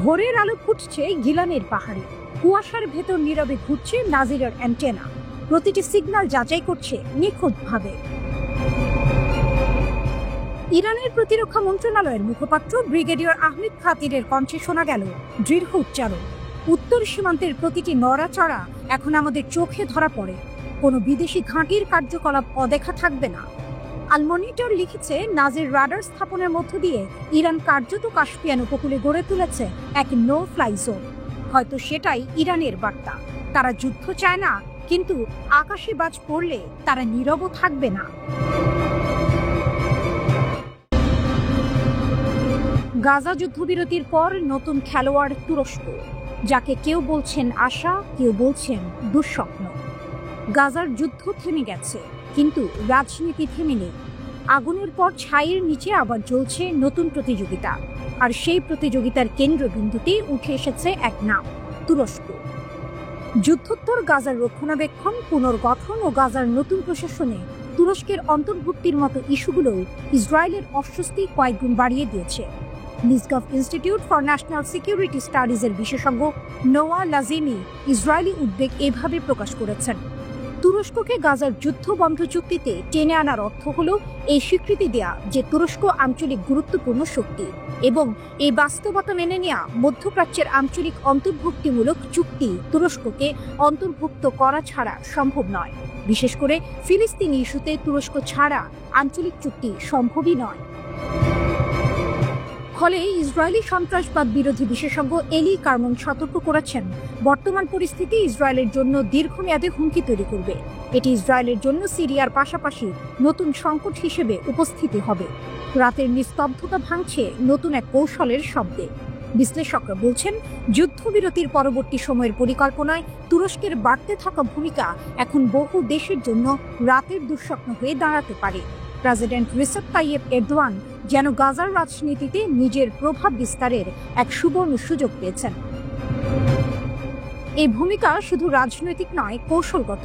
ভোরের আলো ফুটছে গিলানের পাহাড়ে, কুয়াশার ভেতর নীরবে ঘুরছে নাজিরের অ্যান্টেনা, প্রতিটি সিগন্যাল যাচাই করছে নিখুঁতভাবে। ইরানের প্রতিরক্ষা মন্ত্রণালয়ের মুখপাত্র ব্রিগেডিয়ার আহমেদ খাতিরের কণ্ঠে শোনা গেল দৃঢ় উচ্চারণ, উত্তর সীমান্তের প্রতিটি নড়াচড়া এখন আমাদের চোখে ধরা পড়ে। কোনো বিদেশি ঘাঁটির কার্যকলাপ অদেখা থাকবে না। আল মনিটর লিখেছে, নাজির রাডার স্থাপনের মধ্য দিয়ে ইরান কার্যত কাস্পিয়ান উপকূলে গড়ে তুলেছে এক নো ফ্লাই জোন। হয়তো সেটাই ইরানের বার্তা। তারা যুদ্ধ চায় না, কিন্তু আকাশে বাজ পড়লে তারা নীরব থাকবে না। গাজা যুদ্ধবিরতির পর নতুন খেলোয়াড় তুরস্ক, যাকে কেউ বলছেন আশা, কেউ বলছেন দুঃস্বপ্ন। গাজার যুদ্ধ থেমে গেছে, কিন্তু রাজনীতি থেমে নেই। আগুনের পর ছাইয়ের নিচে আবার জ্বলছে নতুন প্রতিযোগিতা, আর সেই প্রতিযোগিতার কেন্দ্রবিন্দুতে উঠে এসেছে এক নাম, তুরস্ক। যুদ্ধোত্তর গাজার রক্ষণাবেক্ষণ, পুনর্গঠন ও গাজার নতুন প্রশাসনে তুরস্কের অন্তর্ভুক্তির মতো ইস্যুগুলোও ইসরায়েলের অস্বস্তি কয়েকগুণ বাড়িয়ে দিয়েছে। নিসগভ ইনস্টিটিউট ফর ন্যাশনাল সিকিউরিটি স্টাডিজের বিশেষজ্ঞ নোয়া লাজিমি ইসরায়েলি উদ্বেগ এভাবে প্রকাশ করেছেন। তুরস্ককে গাজার যুদ্ধ বন্ধ চুক্তিতে টেনে আনার অর্থ হল এই স্বীকৃতি দেয়া যে তুরস্ক আঞ্চলিক গুরুত্বপূর্ণ শক্তি, এবং এই বাস্তবতা মেনে নেওয়া মধ্যপ্রাচ্যের আঞ্চলিক অন্তর্ভুক্তিমূলক চুক্তি তুরস্ককে অন্তর্ভুক্ত করা ছাড়া সম্ভব নয়। বিশেষ করে ফিলিস্তিনি ইস্যুতে তুরস্ক ছাড়া আঞ্চলিক চুক্তি সম্ভবই নয়। ফলে ইসরায়েলি সন্ত্রাসবাদ বিরোধী বিশেষজ্ঞ এলি কার্মন সতর্ক করেছেন, বর্তমান পরিস্থিতি ইসরায়েলের জন্য দীর্ঘমেয়াদে হুমকি তৈরি করবে। এটি ইসরায়েলের জন্য সিরিয়ার পাশাপাশি নতুন সংকট হিসেবে উপস্থিতি হবে। রাতের নিস্তব্ধতা ভাঙছে নতুন এক কৌশলের শব্দে। বিশ্লেষকরা বলছেন, যুদ্ধবিরতির পরবর্তী সময়ের পরিকল্পনায় তুরস্কের বাড়তে থাকা ভূমিকা এখন বহু দেশের জন্য রাতের দুঃস্বপ্ন হয়ে দাঁড়াতে পারে। প্রেসিডেন্ট রিসেপ তাইয়েপ এরদোয়ান যেন গাজার রাজনীতিতে নিজের প্রভাব বিস্তারের এক সুবর্ণ সুযোগ পেয়েছেন। এই ভূমিকা শুধু রাজনৈতিক নয়, কৌশলগত।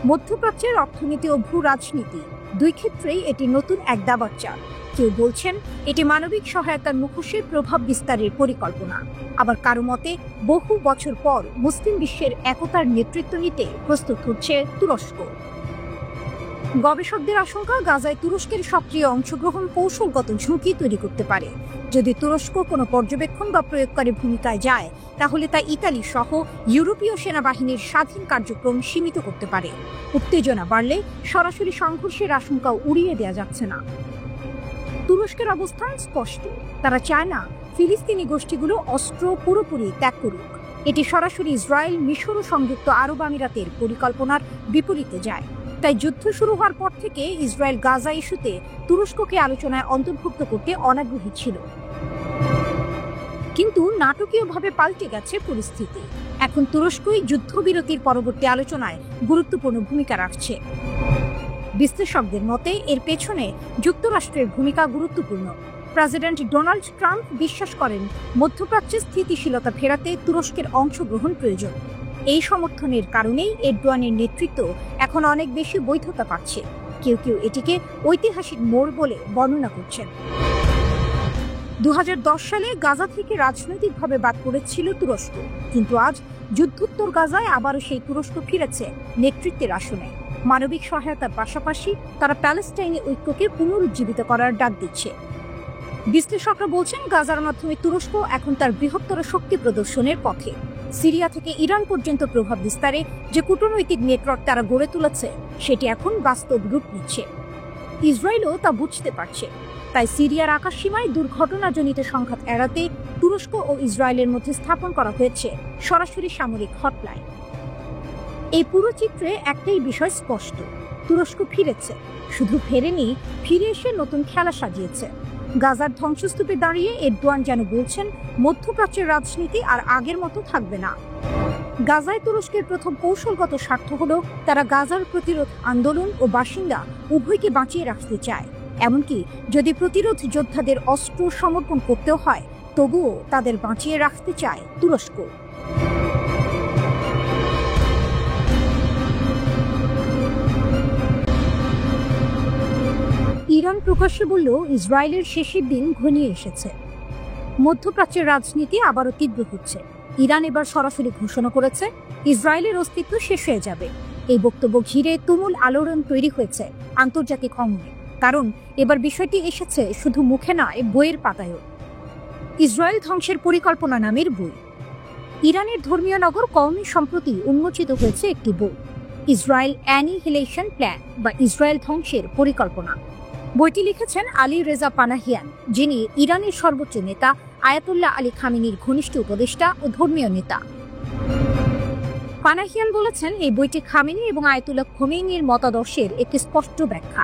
মধ্যপ্রাচ্যের অর্থনীতি ও ভূ রাজনীতি দুই ক্ষেত্রেই এটি নতুন এক দাবার চাল। কেউ বলছেন এটি মানবিক সহায়তার মুখোশে প্রভাব বিস্তারের পরিকল্পনা, আবার কারো মতে বহু বছর পর মুসলিম বিশ্বের একতার নেতৃত্ব নিতে প্রস্তুত হচ্ছে তুরস্ক। গবেষকদের আশঙ্কা, গাজায় তুরস্কের সক্রিয় অংশগ্রহণ কৌশলগত ঝুঁকি তৈরি করতে পারে। যদি তুরস্ক কোনো পর্যবেক্ষণ বা প্রয়োগকারী ভূমিকায় যায়, তাহলে তা ইতালি সহ ইউরোপীয় সেনাবাহিনীর স্বাধীন কার্যক্রম সীমিত করতে পারে। উত্তেজনা বাড়লে সরাসরি সংঘর্ষের আশঙ্কাও উড়িয়ে দেওয়া যাচ্ছে না। তুরস্কের অবস্থান স্পষ্ট, তারা চায় না ফিলিস্তিনি গোষ্ঠীগুলো অস্ত্র পুরোপুরি ত্যাগ করুক। এটি সরাসরি ইসরায়েল, মিশর ও সংযুক্ত আরব আমিরাতের পরিকল্পনার বিপরীতে যায়। তাই যুদ্ধ শুরু হওয়ার পর থেকে ইসরায়েল গাজা ইস্যুতে তুরস্ককে আলোচনায় অন্তর্ভুক্ত করতে অনাগ্রহী ছিল। কিন্তু নাটকীয়ভাবে পাল্টে গেছে পরিস্থিতি। এখন তুরস্কই যুদ্ধবিরতির পরবর্তী আলোচনায় গুরুত্বপূর্ণ ভূমিকা রাখছে। বিশ্লেষকদের মতে এর পেছনে যুক্তরাষ্ট্রের ভূমিকা গুরুত্বপূর্ণ। প্রেসিডেন্ট ডোনাল্ড ট্রাম্প বিশ্বাস করেন, মধ্যপ্রাচ্যে স্থিতিশীলতা ফেরাতে তুরস্কের অংশগ্রহণ প্রয়োজন। এই সমর্থনের কারণেই এরদোয়ানের নেতৃত্ব এখন অনেক বেশি বৈধতা পাচ্ছে। কেউ কেউ এটিকে ঐতিহাসিক মোড় বলে বর্ণনা করছেন। 2010 সালে গাজা থেকে রাজনৈতিকভাবে বাদ পড়েছিল তুরস্ক, কিন্তু আজ যুদ্ধোত্তর গাজায় আবারও সেই তুরস্ক ফিরেছে নেতৃত্বের আসনে। মানবিক সহায়তার পাশাপাশি তারা প্যালেস্টাইনি ঐক্যকে পুনরুজ্জীবিত করার ডাক দিচ্ছে। বিশ্লেষকরা বলছেন, গাজার মাধ্যমে তুরস্ক এখন তার বৃহত্তর শক্তি প্রদর্শনের পথে। সিরিয়া থেকে ইরান পর্যন্ত প্রভাব বিস্তারে যে কূটনৈতিক নেটওয়ার্ক তারা গড়ে তুলেছে, সেটি এখন বাস্তব রূপ নিচ্ছে। ইসরায়েলও তা বুঝতে পারছে। তাই সিরিয়ার আকাশসীমায় দুর্ঘটনাজনিত সংঘাত এড়াতে তুরস্ক ও ইসরায়েলের মধ্যে স্থাপন করা হয়েছে সরাসরি সামরিক হটলাইন। এই পুরো চিত্রে একটাই বিষয় স্পষ্ট, তুরস্ক ফিরেছে। শুধু ফেরেনি, ফিরে এসে নতুন খেলা সাজিয়েছে। গাজার ধ্বংসস্তূপে দাঁড়িয়ে এরদোয়ান যেন বলছেন, মধ্যপ্রাচ্যের রাজনীতি আর আগের মতো থাকবে না। গাজায় তুরস্কের প্রথম কৌশলগত স্বার্থ হলো তারা গাজার প্রতিরোধ আন্দোলন ও বাসিন্দা উভয়কে বাঁচিয়ে রাখতে চায়। এমনকি যদি প্রতিরোধ যোদ্ধাদের অস্ত্র সমর্পণ করতেও হয়, তবুও তাদের বাঁচিয়ে রাখতে চায় তুরস্ক। ইরান প্রকাশ্যে বলল, ইসরায়েলের শেষের দিন ঘনিয়ে এসেছে। মধ্যপ্রাচ্যের রাজনীতি আবারও তীব্র হচ্ছে। ইরান এবার সরাসরি ঘোষণা করেছে, ইসরায়েলের অস্তিত্ব শেষ হয়ে যাবে। এই বক্তব্য ঘিরে তুমুল আলোড়ন তৈরি হয়েছে আন্তর্জাতিক অঙ্গনে। কারণ এবার বিষয়টি এসেছে শুধু মুখে নয়, বইয়ের পাতায়ও। ইসরায়েল ধ্বংসের পরিকল্পনা নামের বই। ইরানের ধর্মীয় নগর কওমি সম্প্রতি উন্মোচিত হয়েছে একটি বই, ইসরায়েল অ্যানিহিলেশন প্ল্যান বা ইসরায়েল ধ্বংসের পরিকল্পনা। বইটি লিখেছেন আলী রেজা পানাহিয়ান, যিনি ইরানের সর্বোচ্চ নেতা আয়াতুল্লাহ আলী খামেনির ঘনিষ্ঠ উপদেষ্টা ও ধর্মীয় নেতা। পানাহিয়ান বলেছেন, এই বইটি খামেনি এবং আয়াতুল্লাহ খোমেনির মতাদর্শের একটি স্পষ্ট ব্যাখ্যা।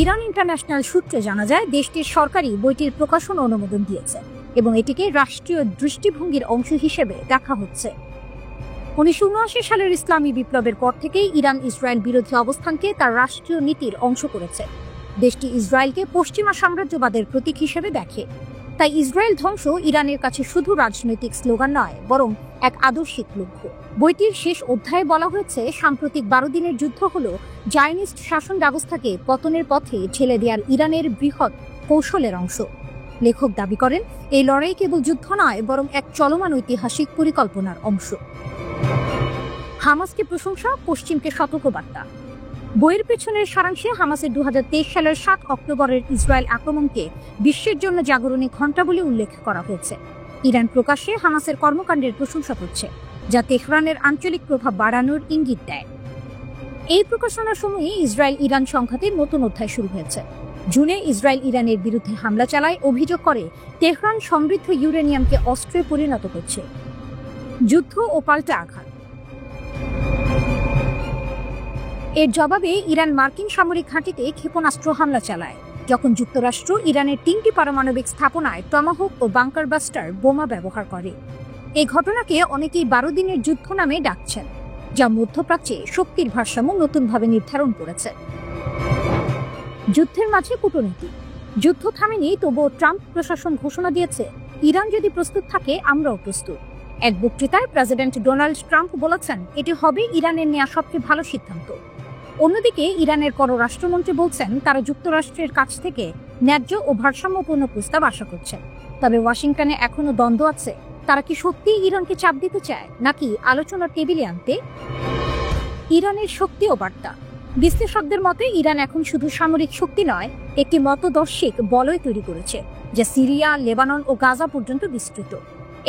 ইরান ইন্টারন্যাশনাল সূত্রে জানা যায়, দেশটির সরকারই বইটির প্রকাশন অনুমোদন দিয়েছে এবং এটিকে রাষ্ট্রীয় দৃষ্টিভঙ্গির অংশ হিসেবে দেখা হচ্ছে। 1979 সালের ইসলামী বিপ্লবের পর থেকেই ইরান ইসরায়েল বিরোধী অবস্থানকে তার রাষ্ট্রীয় নীতির অংশ করেছে। দেশটি ইসরায়েলকে পশ্চিমা সাম্রাজ্যবাদের প্রতীক হিসেবে দেখে। তাই ইসরায়েল ধ্বংস ইরানের কাছে শুধু রাজনৈতিক স্লোগান নয়, বরং এক আদর্শিক লক্ষ্য। বইটির শেষ অধ্যায়ে বলা হয়েছে, সাম্প্রতিক 12 দিনের যুদ্ধ হল জায়নিস্ট শাসন ব্যবস্থাকে পতনের পথে ঠেলে দেওয়ার ইরানের বৃহৎ কৌশলের অংশ। লেখক দাবি করেন, এই লড়াই কেবল যুদ্ধ নয়, বরং এক চলমান ঐতিহাসিক পরিকল্পনার অংশ। হামাসকে প্রশংসা, পশ্চিমকে সতর্কবার্তা। বইয়ের পেছনের সারাংশে হামাসের 2023 সালের 7 অক্টোবরের ইসরায়েল আক্রমণকে বিশ্বের জন্য জাগরণী ঘণ্টা বলে উল্লেখ করা হয়েছে। ইরান প্রকাশ্যে হামাসের কর্মকাণ্ডের প্রশংসা করছে, যা তেহরানের আঞ্চলিক প্রভাব বাড়ানোর ইঙ্গিত দেয়। এই প্রকাশনার সময়ে ইসরায়েল ইরান সংঘাতের নতুন অধ্যায় শুরু হয়েছে। জুনে ইসরায়েল ইরানের বিরুদ্ধে হামলা চালায়, অভিযোগ করে তেহরান সমৃদ্ধ ইউরেনিয়ামকে অস্ত্রে পরিণত করছে। যুদ্ধ ও পাল্টা আঘাত। এর জবাবে ইরান মার্কিন সামরিক ঘাঁটিতে ক্ষেপণাস্ত্র হামলা চালায়, যখন যুক্তরাষ্ট্র ইরানের 3টি পারমাণবিক স্থাপনায় টমাহক ও বাংকার বাস্টার বোমা ব্যবহার করে। এই ঘটনাকে অনেকেই 12 দিনের যুদ্ধ নামে ডাকছেন, যা মধ্যপ্রাচ্যে শক্তির ভারসাম্য নতুনভাবে নির্ধারণ করেছে। যুদ্ধের মাঝে কূটনীতি। যুদ্ধ থামেনি, তবুও ট্রাম্প প্রশাসন ঘোষণা দিয়েছে, ইরান যদি প্রস্তুত থাকে আমরাও প্রস্তুত। এক বক্তৃতায় প্রেসিডেন্ট ডোনাল্ড ট্রাম্প বলেছেন, এটি হবে ইরানের নেওয়া সবচেয়ে ভালো সিদ্ধান্ত। অন্যদিকে ইরানের পররাষ্ট্রমন্ত্রী বলছেন, তারা যুক্তরাষ্ট্রের কাছ থেকে ন্যায্য ও ভারসাম্যপূর্ণ প্রস্তাব আশা করছে। তবে ওয়াশিংটনে এখনো দ্বন্দ্ব আছে, তারা কি সত্যিই ইরানকে চাপ দিতে চায়, নাকি আলোচনার টেবিলে আনতে। ইরানের শক্তি ও বার্তা। বিশ্লেষকদের মতে ইরান এখন শুধু সামরিক শক্তি নয়, একটি মতদর্শিক বলয় তৈরি করেছে, যা সিরিয়া, লেবানন ও গাজা পর্যন্ত বিস্তৃত।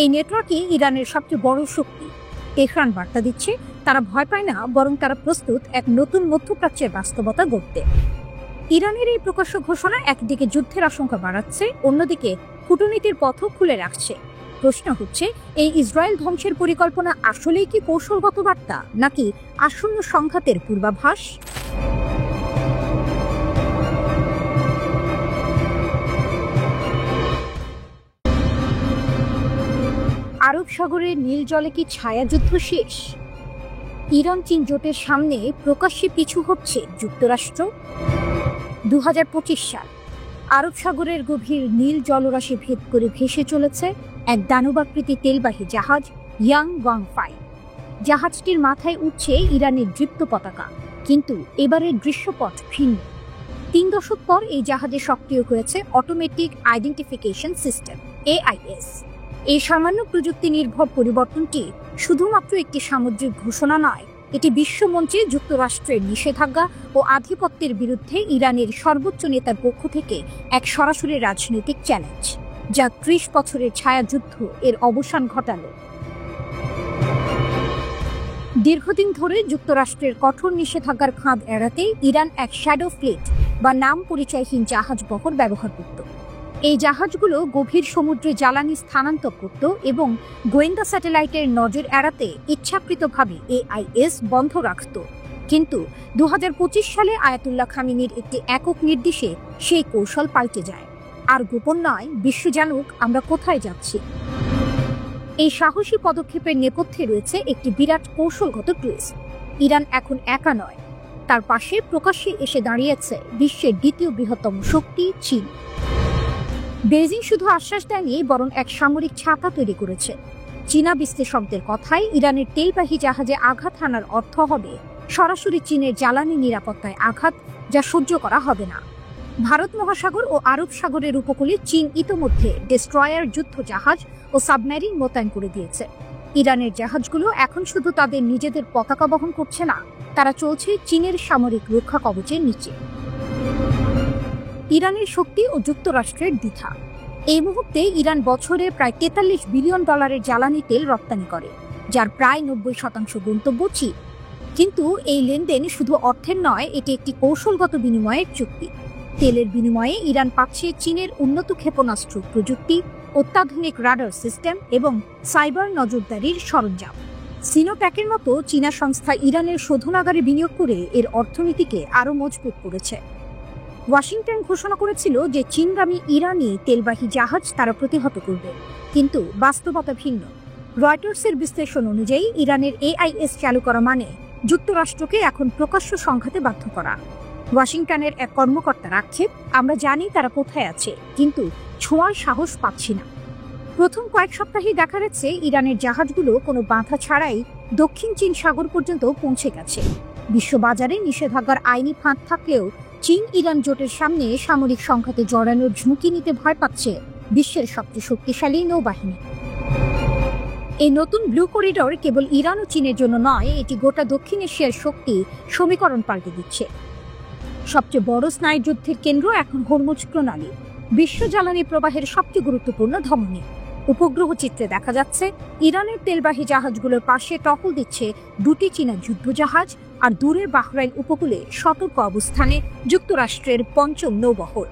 এই নেটওয়ার্কই ইরানের সবচেয়ে বড় শক্তি। তেহরান বার্তা দিচ্ছে, তারা ভয় পায় না, বরং তারা প্রস্তুত এক নতুন মধ্যপ্রাচ্যের বাস্তবতা গড়তে। ইরানের এই প্রকাশ্য ঘোষণা একদিকে যুদ্ধের আশঙ্কা বাড়াচ্ছে, অন্যদিকে কূটনীতির পথও খুলে রাখছে। প্রশ্ন হচ্ছে, এই ইসরায়েল ধ্বংসের পরিকল্পনা আসলেই কি কৌশলগত বার্তা, নাকি আসন্ন সংঘাতের পূর্বাভাস? আরব সাগরের নীল জলে কি ছায়াযুদ্ধ শেষ? ইরান চীন জোটের সামনে প্রকাশ্যে পিছু হচ্ছে যুক্তরাষ্ট্র। 2025 সাল। আরব সাগরের গভীর নীল জলরাশি ভেদ করে ভেসে চলেছে এক দানবাকৃতি তেলবাহী জাহাজ ইয়াং ওয়াং ফাই। জাহাজটির মাথায় উঠছে ইরানের দৃপ্ত পতাকা, কিন্তু এবারের দৃশ্যপট ভিন্ন। 3 দশক পর এই জাহাজে সক্রিয় হয়েছে অটোমেটিক আইডেন্টিফিকেশন সিস্টেম, AIS। এই সামান্য প্রযুক্তি নির্ভর পরিবর্তনটি শুধুমাত্র একটি সামুদ্রিক ঘোষণা নয়, এটি বিশ্বমঞ্চে যুক্তরাষ্ট্রের নিষেধাজ্ঞা ও আধিপত্যের বিরুদ্ধে ইরানের সর্বোচ্চ নেতার পক্ষ থেকে এক সরাসরি রাজনৈতিক চ্যালেঞ্জ, যা 30 বছরের ছায়াযুদ্ধ এর অবসান ঘটালো। দীর্ঘদিন ধরে যুক্তরাষ্ট্রের কঠোর নিষেধাজ্ঞার খাঁদ এড়াতে ইরান এক শ্যাডো ফ্লিট বা নাম পরিচয়হীন জাহাজ বহর ব্যবহার করত। এই জাহাজগুলো গভীর সমুদ্রে জ্বালানি স্থানান্তর করত এবং গোয়েন্দা স্যাটেলাইটের নজর এড়াতে ইচ্ছাকৃতভাবে AIS বন্ধ রাখত। কিন্তু 2025 সালে আয়াতুল্লাহ খামেনির একটি একক নির্দেশে সেই কৌশল পাল্টে যায়। আর গোপন নয়, বিশ্ব জানুক আমরা কোথায় যাচ্ছি। এই সাহসী পদক্ষেপের নেপথ্যে রয়েছে একটি বিরাট কৌশলগত টুইস্ট। ইরান এখন একা নয়, তার পাশে প্রকাশ্যে এসে দাঁড়িয়েছে বিশ্বের দ্বিতীয় বৃহত্তম শক্তি চীন। বেজিং শুধু আশ্বাস দেয়নি, বরং এক সামরিক ছাতা তৈরি করেছে। চীনা বিশ্লেষকদের কথায় ইরানের তেলবাহী জাহাজে আঘাত হানার অর্থ হবে সরাসরি চীনের জ্বালানি নিরাপত্তায় আঘাত, যা সহ্য করা হবে না। ভারত মহাসাগর ও আরব সাগরের উপকূলে চীন ইতোমধ্যে ডেস্ট্রয়ার, যুদ্ধ জাহাজ ও সাবমেরিন মোতায়েন করে দিয়েছে। ইরানের জাহাজগুলো এখন শুধু তাদের নিজেদের পতাকা বহন করছে না, তারা চলছে চীনের সামরিক রক্ষা কবচের নিচে। ইরানের শক্তি ও যুক্তরাষ্ট্রের দ্বিধা। এই মুহূর্তে ইরান বছরে প্রায় $43 বিলিয়ন জ্বালানি তেল রপ্তানি করে, যার প্রায় 90% গন্তব্য চীন। কিন্তু এই লেনদেন শুধু অর্থের নয়, এটি একটি কৌশলগত বিনিময়ের চুক্তি। তেলের বিনিময়ে ইরান পাচ্ছে চীনের উন্নত ক্ষেপণাস্ত্র প্রযুক্তি, অত্যাধুনিক রাডার সিস্টেম এবং সাইবার নজরদারির সরঞ্জাম। সিনোপ্যাকের মতো চীনা সংস্থা ইরানের শোধনাগারে বিনিয়োগ করে এর অর্থনীতিকে আরও মজবুত করেছে। ওয়াশিংটন ঘোষণা করেছিল যে চীনগামী ইরানি তেলবাহী জাহাজ তারা প্রতিহত করবে, কিন্তু বাস্তবতা ভিন্ন। রয়টার্সের বিশ্লেষণ অনুযায়ী ইরানের AIS চালু করা মানে যুক্তরাষ্ট্রকে এখন প্রকাশ্য সংঘাতে বাধ্য করা। ওয়াশিংটনের এক কর্মকর্তার আক্ষেপ, আমরা জানি তারা কোথায় আছে, কিন্তু ছোঁয়ার সাহস পাচ্ছি না। প্রথম কয়েক সপ্তাহেই দেখা যাচ্ছে ইরানের জাহাজগুলো কোনো বাধা ছাড়াই দক্ষিণ চীন সাগর পর্যন্ত পৌঁছে গেছে। বিশ্ববাজারে নিষেধাজ্ঞার আইনি ফাঁদ থাকলেও চীন ইরান জোটের সামনে সামরিক সংঘাতে জড়ানোর ঝুঁকি নিতে ভয় পাচ্ছে বিশ্বের সবচেয়ে শক্তিশালী নৌবাহিনী। এই নতুন ব্লু করিডর কেবল ইরান ও চীনের জন্য নয়, এটি গোটা দক্ষিণ এশিয়ার শক্তি সমীকরণ পাল্টে দিচ্ছে। সবচেয়ে বড় স্নায়ুযুদ্ধের কেন্দ্র এখন হরমুজ প্রণালী, বিশ্ব জ্বালানি প্রবাহের সবচেয়ে গুরুত্বপূর্ণ ধমনী। উপগ্রহ চিত্রে দেখা যাচ্ছে ইরানের তেলবাহী জাহাজগুলোর পাশে টহল দিচ্ছে দুটি চীনা যুদ্ধজাহাজ, আর দূরের বাহরাইন উপকূলে সতর্ক অবস্থানে যুক্তরাষ্ট্রের পঞ্চম নৌবহর।